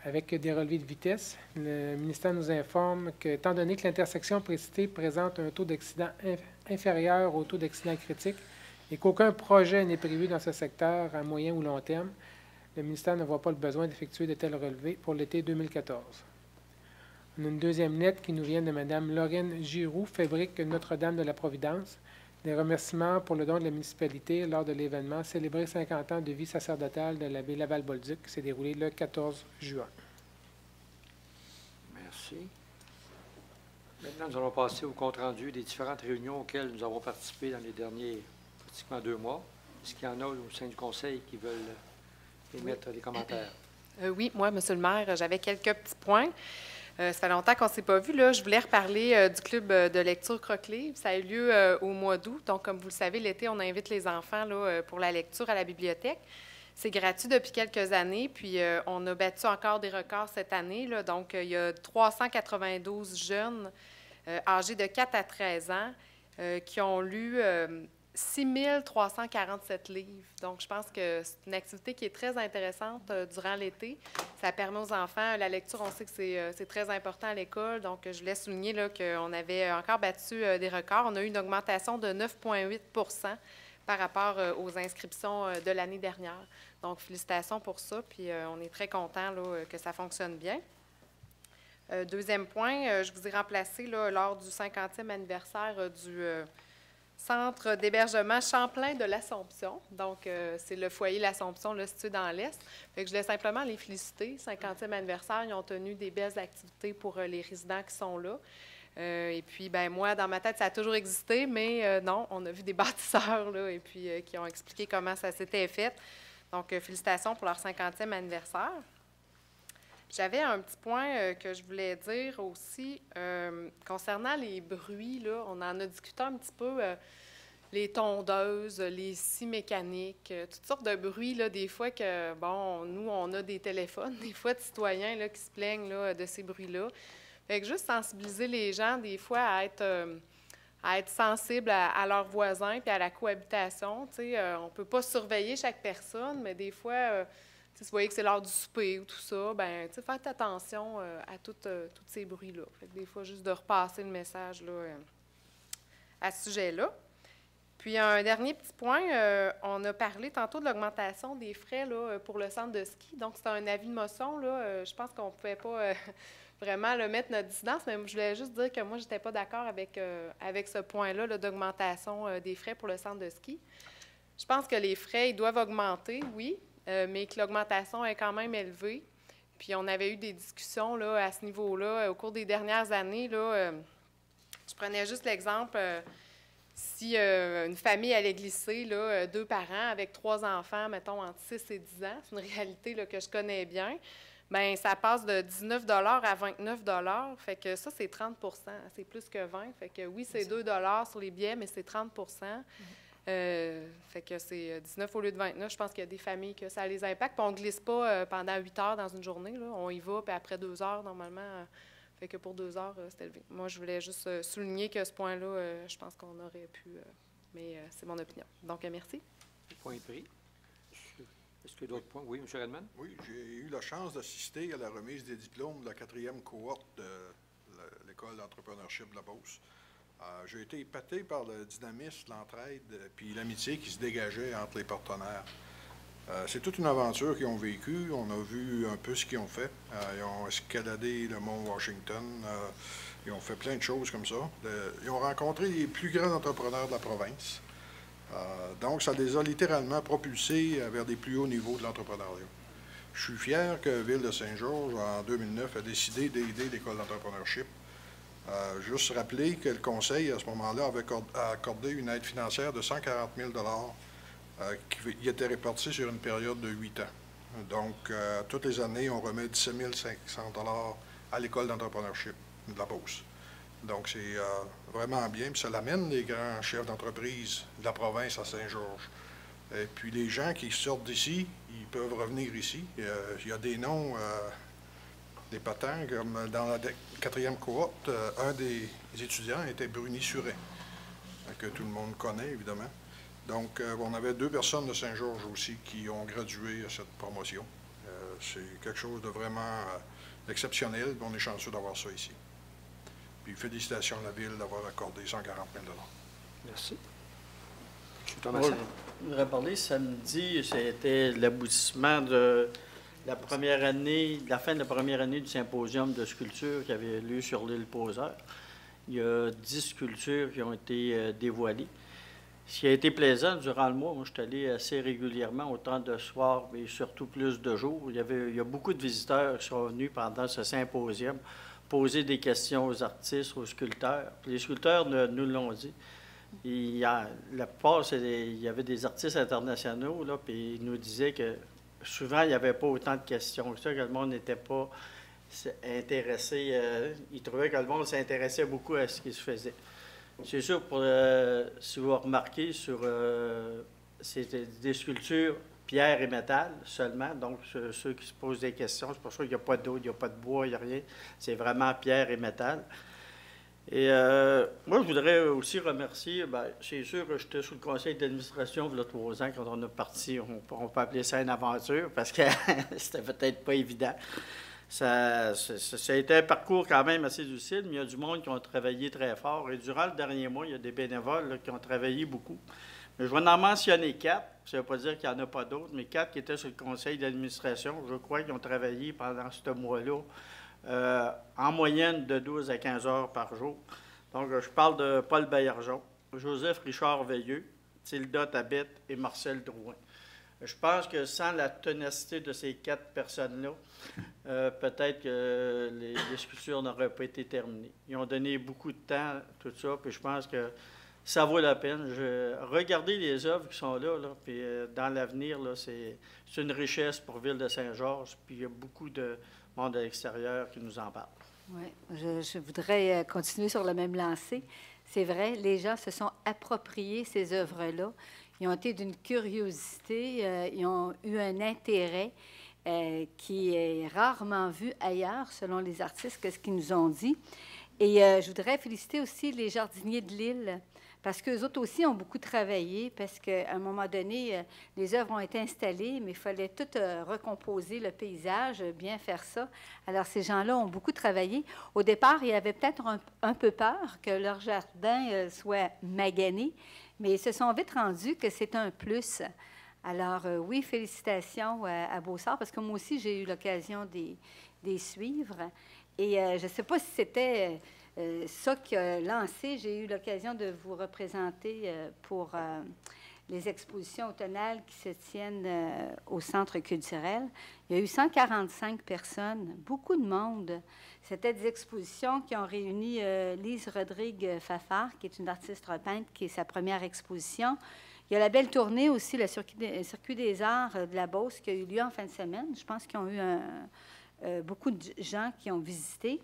avec des relevés de vitesse. Le ministère nous informe que, étant donné que l'intersection précitée présente un taux d'accident inférieur au taux d'accident critique et qu'aucun projet n'est prévu dans ce secteur à moyen ou long terme, le ministère ne voit pas le besoin d'effectuer de tels relevés pour l'été 2014. On a une deuxième lettre qui nous vient de Mme Lorraine Giroux, fabrique Notre-Dame de la Providence. Des remerciements pour le don de la municipalité lors de l'événement célébrer 50 ans de vie sacerdotale de l'abbé Laval-Bolduc qui s'est déroulé le 14 juin. Merci. Maintenant, nous allons passer au compte-rendu des différentes réunions auxquelles nous avons participé dans les derniers pratiquement 2 mois. Est-ce qu'il y en a au sein du Conseil qui veulent émettre des commentaires? Oui, moi, M. le maire, j'avais quelques petits points. Ça fait longtemps qu'on ne s'est pas vu. Là. Je voulais reparler du club de lecture Croque-Livre. Ça a eu lieu au mois d'août. Donc, comme vous le savez, l'été, on invite les enfants là, pour la lecture à la bibliothèque. C'est gratuit depuis quelques années, puis on a battu encore des records cette année. Là. Donc, il y a 392 jeunes âgés de 4 à 13 ans qui ont lu 6 347 livres. Donc, je pense que c'est une activité qui est très intéressante durant l'été. Ça permet aux enfants, la lecture, on sait que c'est très important à l'école. Donc, je voulais souligner là, qu'on avait encore battu des records. On a eu une augmentation de 9,8 % par rapport aux inscriptions de l'année dernière. Donc, félicitations pour ça. Puis, on est très contents que ça fonctionne bien. Deuxième point, je vous ai remplacé là, lors du 50e anniversaire du Centre d'hébergement Champlain de l'Assomption. Donc, c'est le foyer l'Assomption, là, situé dans l'Est. Fait que je voulais simplement les féliciter. 50e anniversaire, ils ont tenu des belles activités pour les résidents qui sont là. Et puis, ben moi, dans ma tête, ça a toujours existé, mais non, on a vu des bâtisseurs, là, et puis qui ont expliqué comment ça s'était fait. Donc, félicitations pour leur 50e anniversaire. J'avais un petit point que je voulais dire aussi concernant les bruits. Là, on en a discuté un petit peu, les tondeuses, les scies mécaniques, toutes sortes de bruits, là, des fois que, bon, nous, on a des téléphones, des fois de citoyens là, qui se plaignent là, de ces bruits-là. Fait que juste sensibiliser les gens, des fois, à être sensibles à leurs voisins puis à la cohabitation. Tu sais, on ne peut pas surveiller chaque personne, mais des fois... si vous voyez que c'est l'heure du souper ou tout ça, bien, faites attention à tous ces bruits-là. Des fois, juste de repasser le message là, à ce sujet-là. Puis, un dernier petit point, on a parlé tantôt de l'augmentation des frais là, pour le centre de ski. Donc, c'est un avis de motion. Là, je pense qu'on ne pouvait pas vraiment le mettre notre dissidence, mais je voulais juste dire que moi, je n'étais pas d'accord avec ce point-là là, d'augmentation des frais pour le centre de ski. Je pense que les frais, ils doivent augmenter, oui, mais que l'augmentation est quand même élevée. Puis on avait eu des discussions là, à ce niveau-là au cours des dernières années. Là, je prenais juste l'exemple, si une famille allait glisser, là, 2 parents avec 3 enfants, mettons, entre 6 et 10 ans, c'est une réalité là, que je connais bien, bien, ça passe de 19 $ à 29 $. Fait que ça, c'est 30 %. C'est plus que 20 $. Fait que oui, c'est 2 $ sur les billets, mais c'est 30 %. Fait que c'est 19 au lieu de 29. Je pense qu'il y a des familles que ça les impacte. Puis on ne glisse pas pendant 8 heures dans une journée. Là. On y va, puis après 2 heures, normalement, Fait que pour 2 heures, c'était élevé. Moi, je voulais juste souligner que ce point-là, je pense qu'on aurait pu, mais c'est mon opinion. Donc, merci. Point pris. Est-ce qu'il y a d'autres points? Oui, M. Redman? Oui, j'ai eu la chance d'assister à la remise des diplômes de la 4e cohorte de l'École d'entrepreneurship de la Beauce. J'ai été épaté par le dynamisme, l'entraide puis l'amitié qui se dégageait entre les partenaires. C'est toute une aventure qu'ils ont vécue. On a vu un peu ce qu'ils ont fait. Ils ont escaladé le mont Washington. Ils ont fait plein de choses comme ça. Ils ont rencontré les plus grands entrepreneurs de la province. Donc, ça les a littéralement propulsés vers des plus hauts niveaux de l'entrepreneuriat. Je suis fier que Ville de Saint-Georges, en 2009, a décidé d'aider l'École d'entrepreneurship. Juste rappeler que le Conseil, à ce moment-là, avait accordé une aide financière de 140 000 qui était répartie sur une période de 8 ans. Donc, toutes les années, on remet 17 500 à l'École d'entrepreneurship de la Beauce. Donc, c'est vraiment bien. Puis ça l'amène les grands chefs d'entreprise de la province à Saint-Georges. Et puis, les gens qui sortent d'ici, ils peuvent revenir ici. Il y a des noms, des patents, comme dans la 4e cohorte, un des étudiants était Bruni Suret, que tout le monde connaît, évidemment. Donc, on avait 2 personnes de Saint-Georges aussi qui ont gradué à cette promotion. C'est quelque chose de vraiment exceptionnel. On est chanceux d'avoir ça ici. Puis, félicitations à la Ville d'avoir accordé 140 000 Merci. M. Thomas. Je voudrais parler samedi, c'était l'aboutissement de la première année, la fin de la première année du symposium de sculpture qui avait lieu sur l'île Poseur. Il y a 10 sculptures qui ont été dévoilées. Ce qui a été plaisant durant le mois, moi je suis allé assez régulièrement, autant de soirs, mais surtout plus de jours. Il y a beaucoup de visiteurs qui sont venus pendant ce symposium poser des questions aux artistes, aux sculpteurs. Puis les sculpteurs nous l'ont dit. La plupart, il y avait des artistes internationaux, là, puis ils nous disaient que souvent, il n'y avait pas autant de questions que ça, que le monde n'était pas intéressé. Ils trouvaient que le monde s'intéressait beaucoup à ce qui se faisait. C'est sûr, si vous remarquez, c'était des sculptures pierre et métal seulement. Donc, ceux qui se posent des questions, c'est pour ça qu'il n'y a pas d'eau, il n'y a pas de bois, il n'y a rien. C'est vraiment pierre et métal. Et moi, je voudrais aussi remercier, c'est sûr que j'étais sous le conseil d'administration il y a 3 ans quand on est parti. On peut appeler ça une aventure parce que c'était peut-être pas évident. Ça a été un parcours quand même assez difficile, mais il y a du monde qui ont travaillé très fort. Et durant le dernier mois, il y a des bénévoles là, qui ont travaillé beaucoup. Mais je vais en mentionner 4. Ça ne veut pas dire qu'il n'y en a pas d'autres, mais 4 qui étaient sur le conseil d'administration. Je crois qu'ils ont travaillé pendant ce mois-là en moyenne de 12 à 15 heures par jour. Donc, je parle de Paul Baillargeon, Joseph Richard Veilleux, Tilda Tabet et Marcel Drouin. Je pense que sans la ténacité de ces 4 personnes-là, peut-être que les sculptures n'auraient pas été terminées. Ils ont donné beaucoup de temps, tout ça, puis je pense que ça vaut la peine. Regardez les œuvres qui sont là puis dans l'avenir, c'est une richesse pour Ville de Saint-Georges, puis il y a beaucoup de monde à l'extérieur qui nous en parle. Oui, je voudrais continuer sur la même lancée. C'est vrai, les gens se sont appropriés ces œuvres-là. Ils ont été d'une curiosité, ils ont eu un intérêt qui est rarement vu ailleurs, selon les artistes, que ce qu'ils nous ont dit. Et je voudrais féliciter aussi les jardiniers de l'île, parce qu'eux autres aussi ont beaucoup travaillé, parce qu'à un moment donné, les œuvres ont été installées, mais il fallait tout recomposer le paysage, bien faire ça. Alors, ces gens-là ont beaucoup travaillé. Au départ, il y avait peut-être un peu peur que leur jardin soit magané, mais ils se sont vite rendus que c'est un plus. Alors, oui, félicitations à Beausart, parce que moi aussi, j'ai eu l'occasion de suivre. Et je ne sais pas si c'était ça qui a lancé. J'ai eu l'occasion de vous représenter pour les expositions automnales qui se tiennent au Centre culturel. Il y a eu 145 personnes, beaucoup de monde. C'était des expositions qui ont réuni Lise Rodrigue-Fafard, qui est une artiste peintre, qui est sa première exposition. Il y a la belle tournée aussi, le Circuit des arts de la Beauce, qui a eu lieu en fin de semaine. Je pense qu'ils ont eu beaucoup de gens qui ont visité.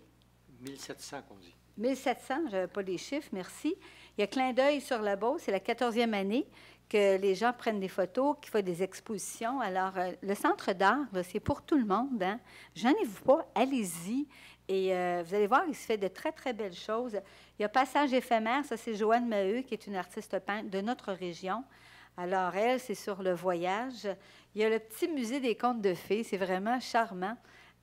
1700 qu'on dit. 1700, je n'avais pas les chiffres, merci. Il y a Clin d'œil sur la Beauce, c'est la 14e année que les gens prennent des photos, qu'ils font des expositions. Alors, le centre d'art, c'est pour tout le monde. Hein? Gênez-vous pas, allez-y. Et vous allez voir, il se fait de très, très belles choses. Il y a Passage éphémère, ça c'est Joanne Maheu, qui est une artiste peintre de notre région. Alors, elle, c'est sur le voyage. Il y a le petit musée des contes de fées, c'est vraiment charmant.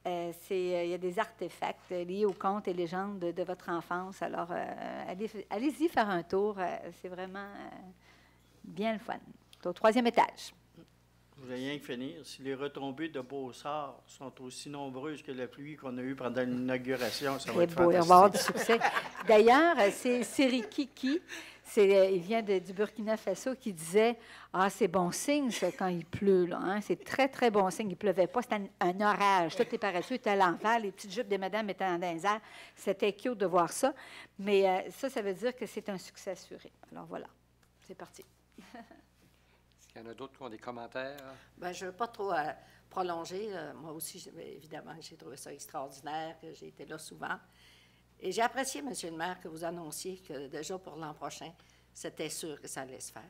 Il y a des artefacts liés aux contes et légendes de votre enfance. Alors, allez-y faire un tour. C'est vraiment bien le fun. C'est au 3e étage. Je voulais rien que finir. Si les retombées de Beaussart sont aussi nombreuses que la pluie qu'on a eue pendant l'inauguration, ça va être beau, fantastique. on va avoir du succès. D'ailleurs, c'est Sirikiki, il vient du Burkina Faso, qui disait « Ah, c'est bon signe, ça, quand il pleut, là. Hein? C'est très, très bon signe. Il ne pleuvait pas, c'était un orage. Toutes les parachutes étaient à l'envers, les petites jupes des madames étaient dans les airs. C'était cute de voir ça. Mais ça veut dire que c'est un succès assuré. Alors voilà, c'est parti. Est-ce qu'il y en a d'autres qui ont des commentaires? Bien, je ne veux pas trop prolonger. Moi aussi, évidemment, j'ai trouvé ça extraordinaire, que j'ai été là souvent. Et j'ai apprécié, M. le maire, que vous annonciez que déjà pour l'an prochain, c'était sûr que ça allait se faire.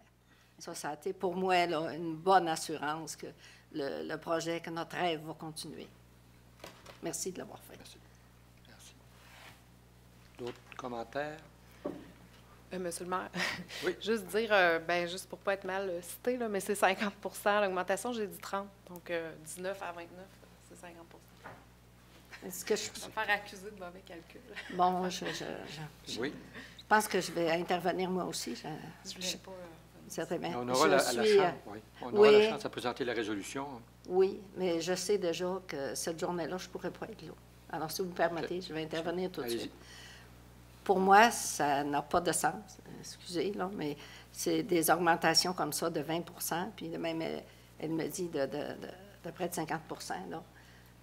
Ça a été pour moi là, une bonne assurance que le projet, que notre rêve va continuer. Merci de l'avoir fait. Merci. Merci. D'autres commentaires? Monsieur le maire, Oui. juste dire, juste pour ne pas être mal cité, là, mais c'est 50 l'augmentation, j'ai dit 30. Donc, 19 à 29, c'est 50 Est-ce que je... Je vais me faire accuser de mauvais calcul. Bon, Oui. je pense que je vais intervenir moi aussi. Je ne voulais pas... C'est très bien. On aura la chance, oui. On aura la chance de présenter la résolution. Oui, mais je sais déjà que cette journée-là, je ne pourrais pas être là. Alors, si vous me permettez, je vais intervenir tout de suite. Pour moi, ça n'a pas de sens. Excusez, là, mais c'est des augmentations comme ça de 20 puis même, elle me dit de près de 50 là.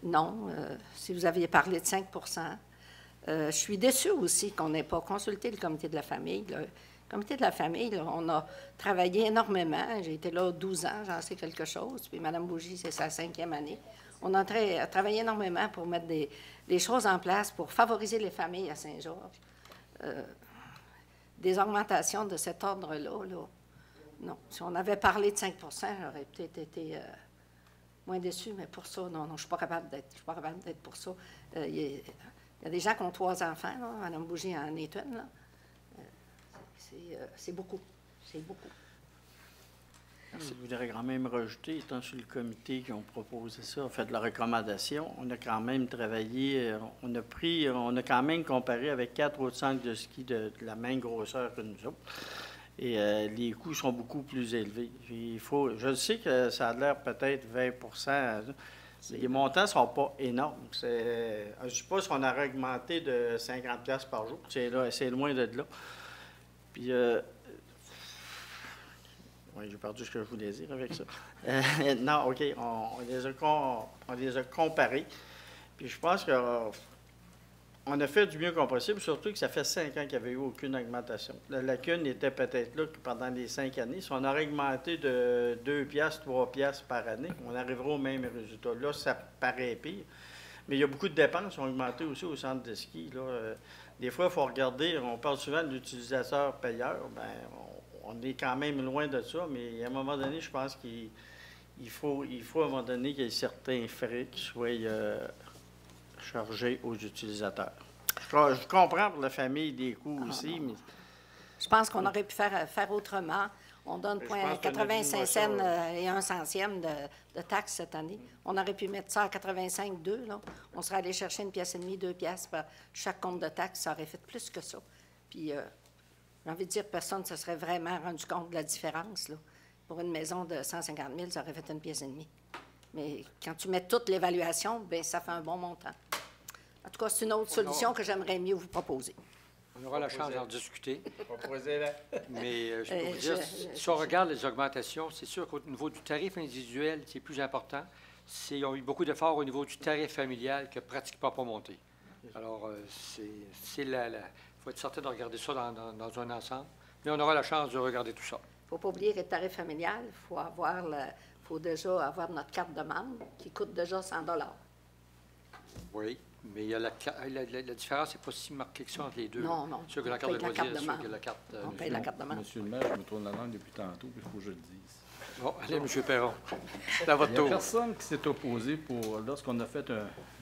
Non, si vous aviez parlé de 5 je suis déçue aussi qu'on n'ait pas consulté le comité de la famille. Le comité de la famille, là, on a travaillé énormément. J'ai été là 12 ans, j'en sais quelque chose. Puis Mme Bougie, c'est sa 5e année. On a travaillé énormément pour mettre des choses en place pour favoriser les familles à Saint-Georges. Des augmentations de cet ordre-là, là, non. Si on avait parlé de 5 j'aurais peut-être été moins déçue, mais pour ça, non, je ne suis pas capable d'être pour ça. Il y a des gens qui ont 3 enfants, là. Mme Bougie en est une, là. C'est beaucoup. C'est beaucoup. Je voudrais quand même rajouter, étant sur le comité qui ont proposé ça, fait de la recommandation, on a quand même travaillé, on a quand même comparé avec 4 autres centres de ski de la même grosseur que nous autres. Et les coûts sont beaucoup plus élevés. Je sais que ça a l'air peut-être 20 les montants ne sont pas énormes. Je ne sais pas si on aurait augmenté de 50$ par jour. C'est loin de là. Puis, oui, j'ai perdu ce que je voulais dire avec ça. Non, OK, on les a comparés. Puis je pense qu'on a fait du mieux qu'on possible, surtout que ça fait 5 ans qu'il n'y avait eu aucune augmentation. La lacune était peut-être là que pendant les 5 années. Si on aurait augmenté de 2$, 3$ par année, on arriverait au même résultat. Là, ça paraît pire. Mais il y a beaucoup de dépenses qui ont augmenté aussi au centre de ski. Là. Des fois, il faut regarder, on parle souvent de l'utilisateur-payeur. Bien, on est quand même loin de ça, mais à un moment donné, je pense qu'il faut à un moment donné qu'il y ait certains frais qui soient chargés aux utilisateurs. Je comprends pour la famille des coûts aussi, mais... Je pense qu'on aurait pu faire autrement. On donne 85 cents et 1 centième de taxes cette année. On aurait pu mettre ça à 85,2. Là. On serait allé chercher 1,5 piastre, 2 piastres par chaque compte de taxes. Ça aurait fait plus que ça. Puis, j'ai envie de dire, personne ne se serait vraiment rendu compte de la différence. Là. Pour une maison de 150 000, ça aurait fait 1,5 piastre. Mais quand tu mets toute l'évaluation, bien, ça fait un bon montant. En tout cas, c'est une autre solution que j'aimerais mieux vous proposer. On aura la chance d'en discuter. Proposez-la. Mais je peux vous dire, si on regarde les augmentations, c'est sûr qu'au niveau du tarif individuel, c'est plus important. Ils ont eu beaucoup d'efforts au niveau du tarif familial qui n'a pratiquement pas monté. Alors, il faut être certain de regarder ça dans un ensemble. Mais on aura la chance de regarder tout ça. Il ne faut pas oublier que le tarif familial, il faut déjà avoir notre carte de membre qui coûte déjà 100 $. Oui. Mais il y a la différence n'est pas si marquée que ça entre les deux. Non. Sûr que la carte de loisirs, sûr que la carte... on paye la carte de membre. Monsieur le maire, je me tourne la langue depuis tantôt, puis il faut que je le dise. Bon, allez, M. Perron. C'est à votre Il n'y a tour. personne qui s'est opposé pour, lorsqu'on a fait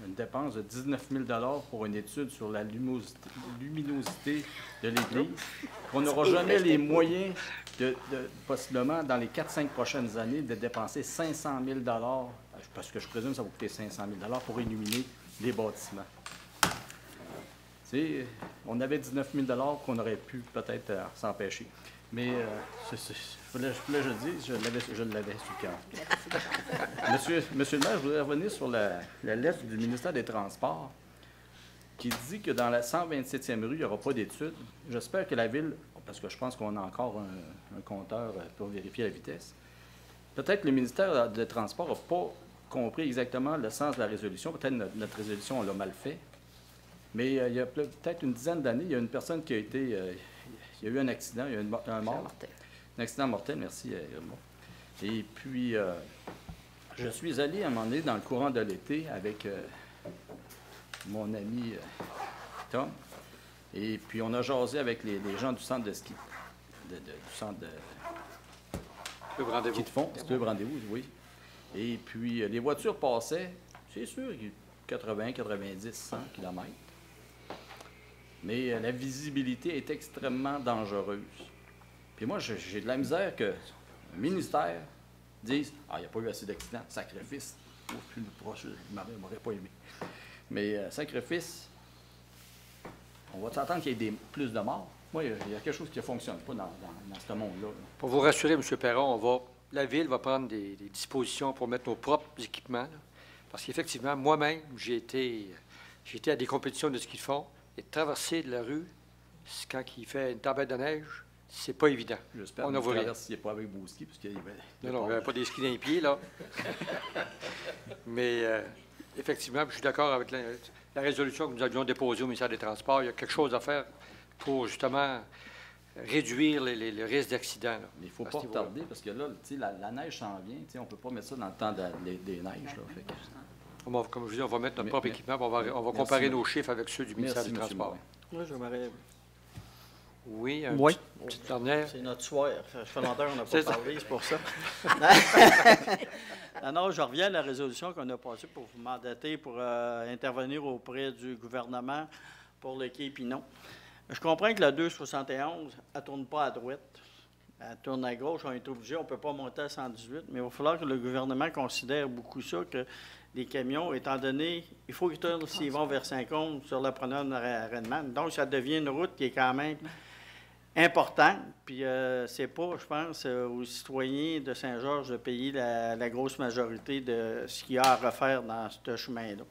une dépense de 19 000 pour une étude sur la luminosité de l'Église, qu'on n'aura jamais les moyens possiblement, dans les 4-5 prochaines années, de dépenser 500 000 parce que je présume que ça va coûter 500 000 pour illuminer les bâtiments. On avait 19 000 qu'on aurait pu peut-être s'empêcher. Mais je voulais que je le dise, je l'avais sous le cœur. Monsieur le maire, je voudrais revenir sur la lettre du ministère des Transports qui dit que dans la 127e rue, il n'y aura pas d'études. J'espère que la Ville, parce que je pense qu'on a encore un compteur pour vérifier la vitesse, peut-être que le ministère des Transports n'a pas compris exactement le sens de la résolution. Peut-être notre résolution, on l'a mal fait. Mais il y a peut-être une dizaine d'années, il y a une personne qui a été... il y a eu un accident, il y a eu un mort. Un accident mortel, merci. Et puis, je suis allé à un moment donné dans le courant de l'été avec mon ami Tom. Et puis, on a jasé avec les gens du centre de ski. Du centre de... Club Rendez-vous. Qui te font, Club Rendez-vous, oui. Et puis, les voitures passaient, c'est sûr, 80, 90, 100 km. Mais la visibilité est extrêmement dangereuse. Puis moi, j'ai de la misère que le ministère dise « Ah, il n'y a pas eu assez d'accidents, sacrifice. » Oh, plus proche, je m'aurais pas aimé. Mais sacrifice, on va s'attendre qu'il y ait plus de morts. Moi, il y a quelque chose qui ne fonctionne pas dans ce monde-là. Pour vous rassurer, M. Perron, la Ville va prendre des dispositions pour mettre nos propres équipements. Là, parce qu'effectivement, moi-même, j'ai été à des compétitions de ski de fond. Et traverser de la rue, quand il fait une tempête de neige, c'est pas évident. J'espère que vous traversiez pas avec vos skis, parce qu'il y avait... Non, il n'y avait pas des skis dans les pieds, là. Mais effectivement, je suis d'accord avec la résolution que nous avions déposée au ministère des Transports. Il y a quelque chose à faire pour, justement, réduire le risque d'accident. Mais il ne faut pas retarder, parce que là, la neige s'en vient. On ne peut pas mettre ça dans le temps des neiges. Là, fait que... Comme je dis, on va mettre notre propre équipement, on va comparer nos chiffres avec ceux du ministère des Transports. Moi, j'aimerais... Oui, petite dernière. C'est notre soir. Ça fait longtemps qu'on n'a pas parlé, c'est pour ça. Non, je reviens à la résolution qu'on a passée pour vous mandater pour intervenir auprès du gouvernement pour le quai Pinon. Je comprends que la 271, elle ne tourne pas à droite. Elle tourne à gauche, on est obligé, on ne peut pas monter à 118, mais il va falloir que le gouvernement considère beaucoup ça, que les camions, étant donné, il faut qu'ils tournent s'ils vont vers Saint-Côme sur la promenade à Redman. Donc, ça devient une route qui est quand même importante. Puis, c'est pas, je pense, aux citoyens de Saint-Georges de payer la grosse majorité de ce qu'il y a à refaire dans ce chemin-là.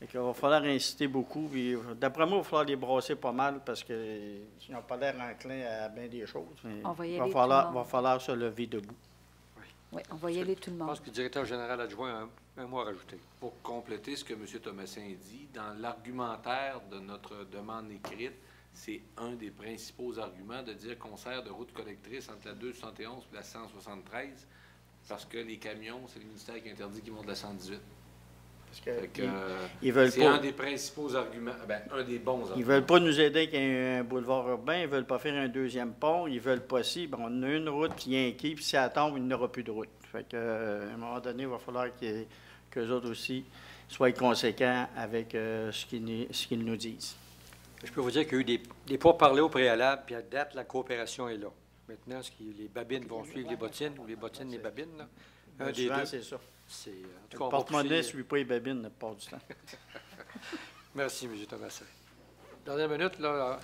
Il va falloir inciter beaucoup. D'après moi, il va falloir les brasser pas mal parce qu'ils n'ont pas l'air enclins à bien des choses. Il va falloir se lever debout. Oui, on va y aller tout le monde. Je pense que le directeur général adjoint a un mot à rajouter. Pour compléter ce que M. Thomasin dit, dans l'argumentaire de notre demande écrite, c'est un des principaux arguments de dire qu'on sert de route collectrice entre la 271 et la 173 parce que les camions, c'est le ministère qui interdit qu'ils montent la 118. C'est un des principaux arguments, un des bons arguments. Ils ne veulent pas nous aider avec un boulevard urbain, ils ne veulent pas faire un deuxième pont, ils ne veulent pas si. On a une route qui est inquiète, puis si elle tombe, il n'y aura plus de route. Fait qu'à un moment donné, il va falloir qu'eux autres aussi soient conséquents avec ce qu'ils nous disent. Je peux vous dire qu'il y a eu des pourparlers au préalable, puis à date, la coopération est là. Maintenant, est-ce que les babines vont suivre les bottines ou les bottines les babines? Là? Un des deux. C'est ça. Le porte-monnaie ne suit pas les babines la plupart du temps. Merci, M. Thomasin. Dernière minute, là.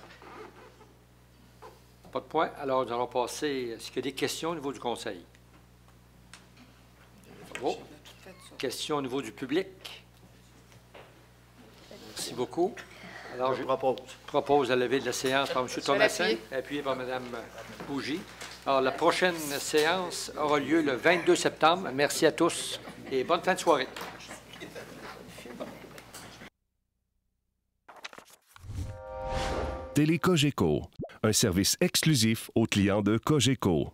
Pas de point. Alors, nous allons passer. Est-ce qu'il y a des questions au niveau du Conseil? Oh. Questions au niveau du public? Merci beaucoup. Alors, je propose la levée de la séance par M. Thomasin, appuyé par Mme Bougie. Alors, la prochaine séance aura lieu le 22 septembre. Merci à tous et bonne fin de soirée. Télé Cogeco, un service exclusif aux clients de Cogeco.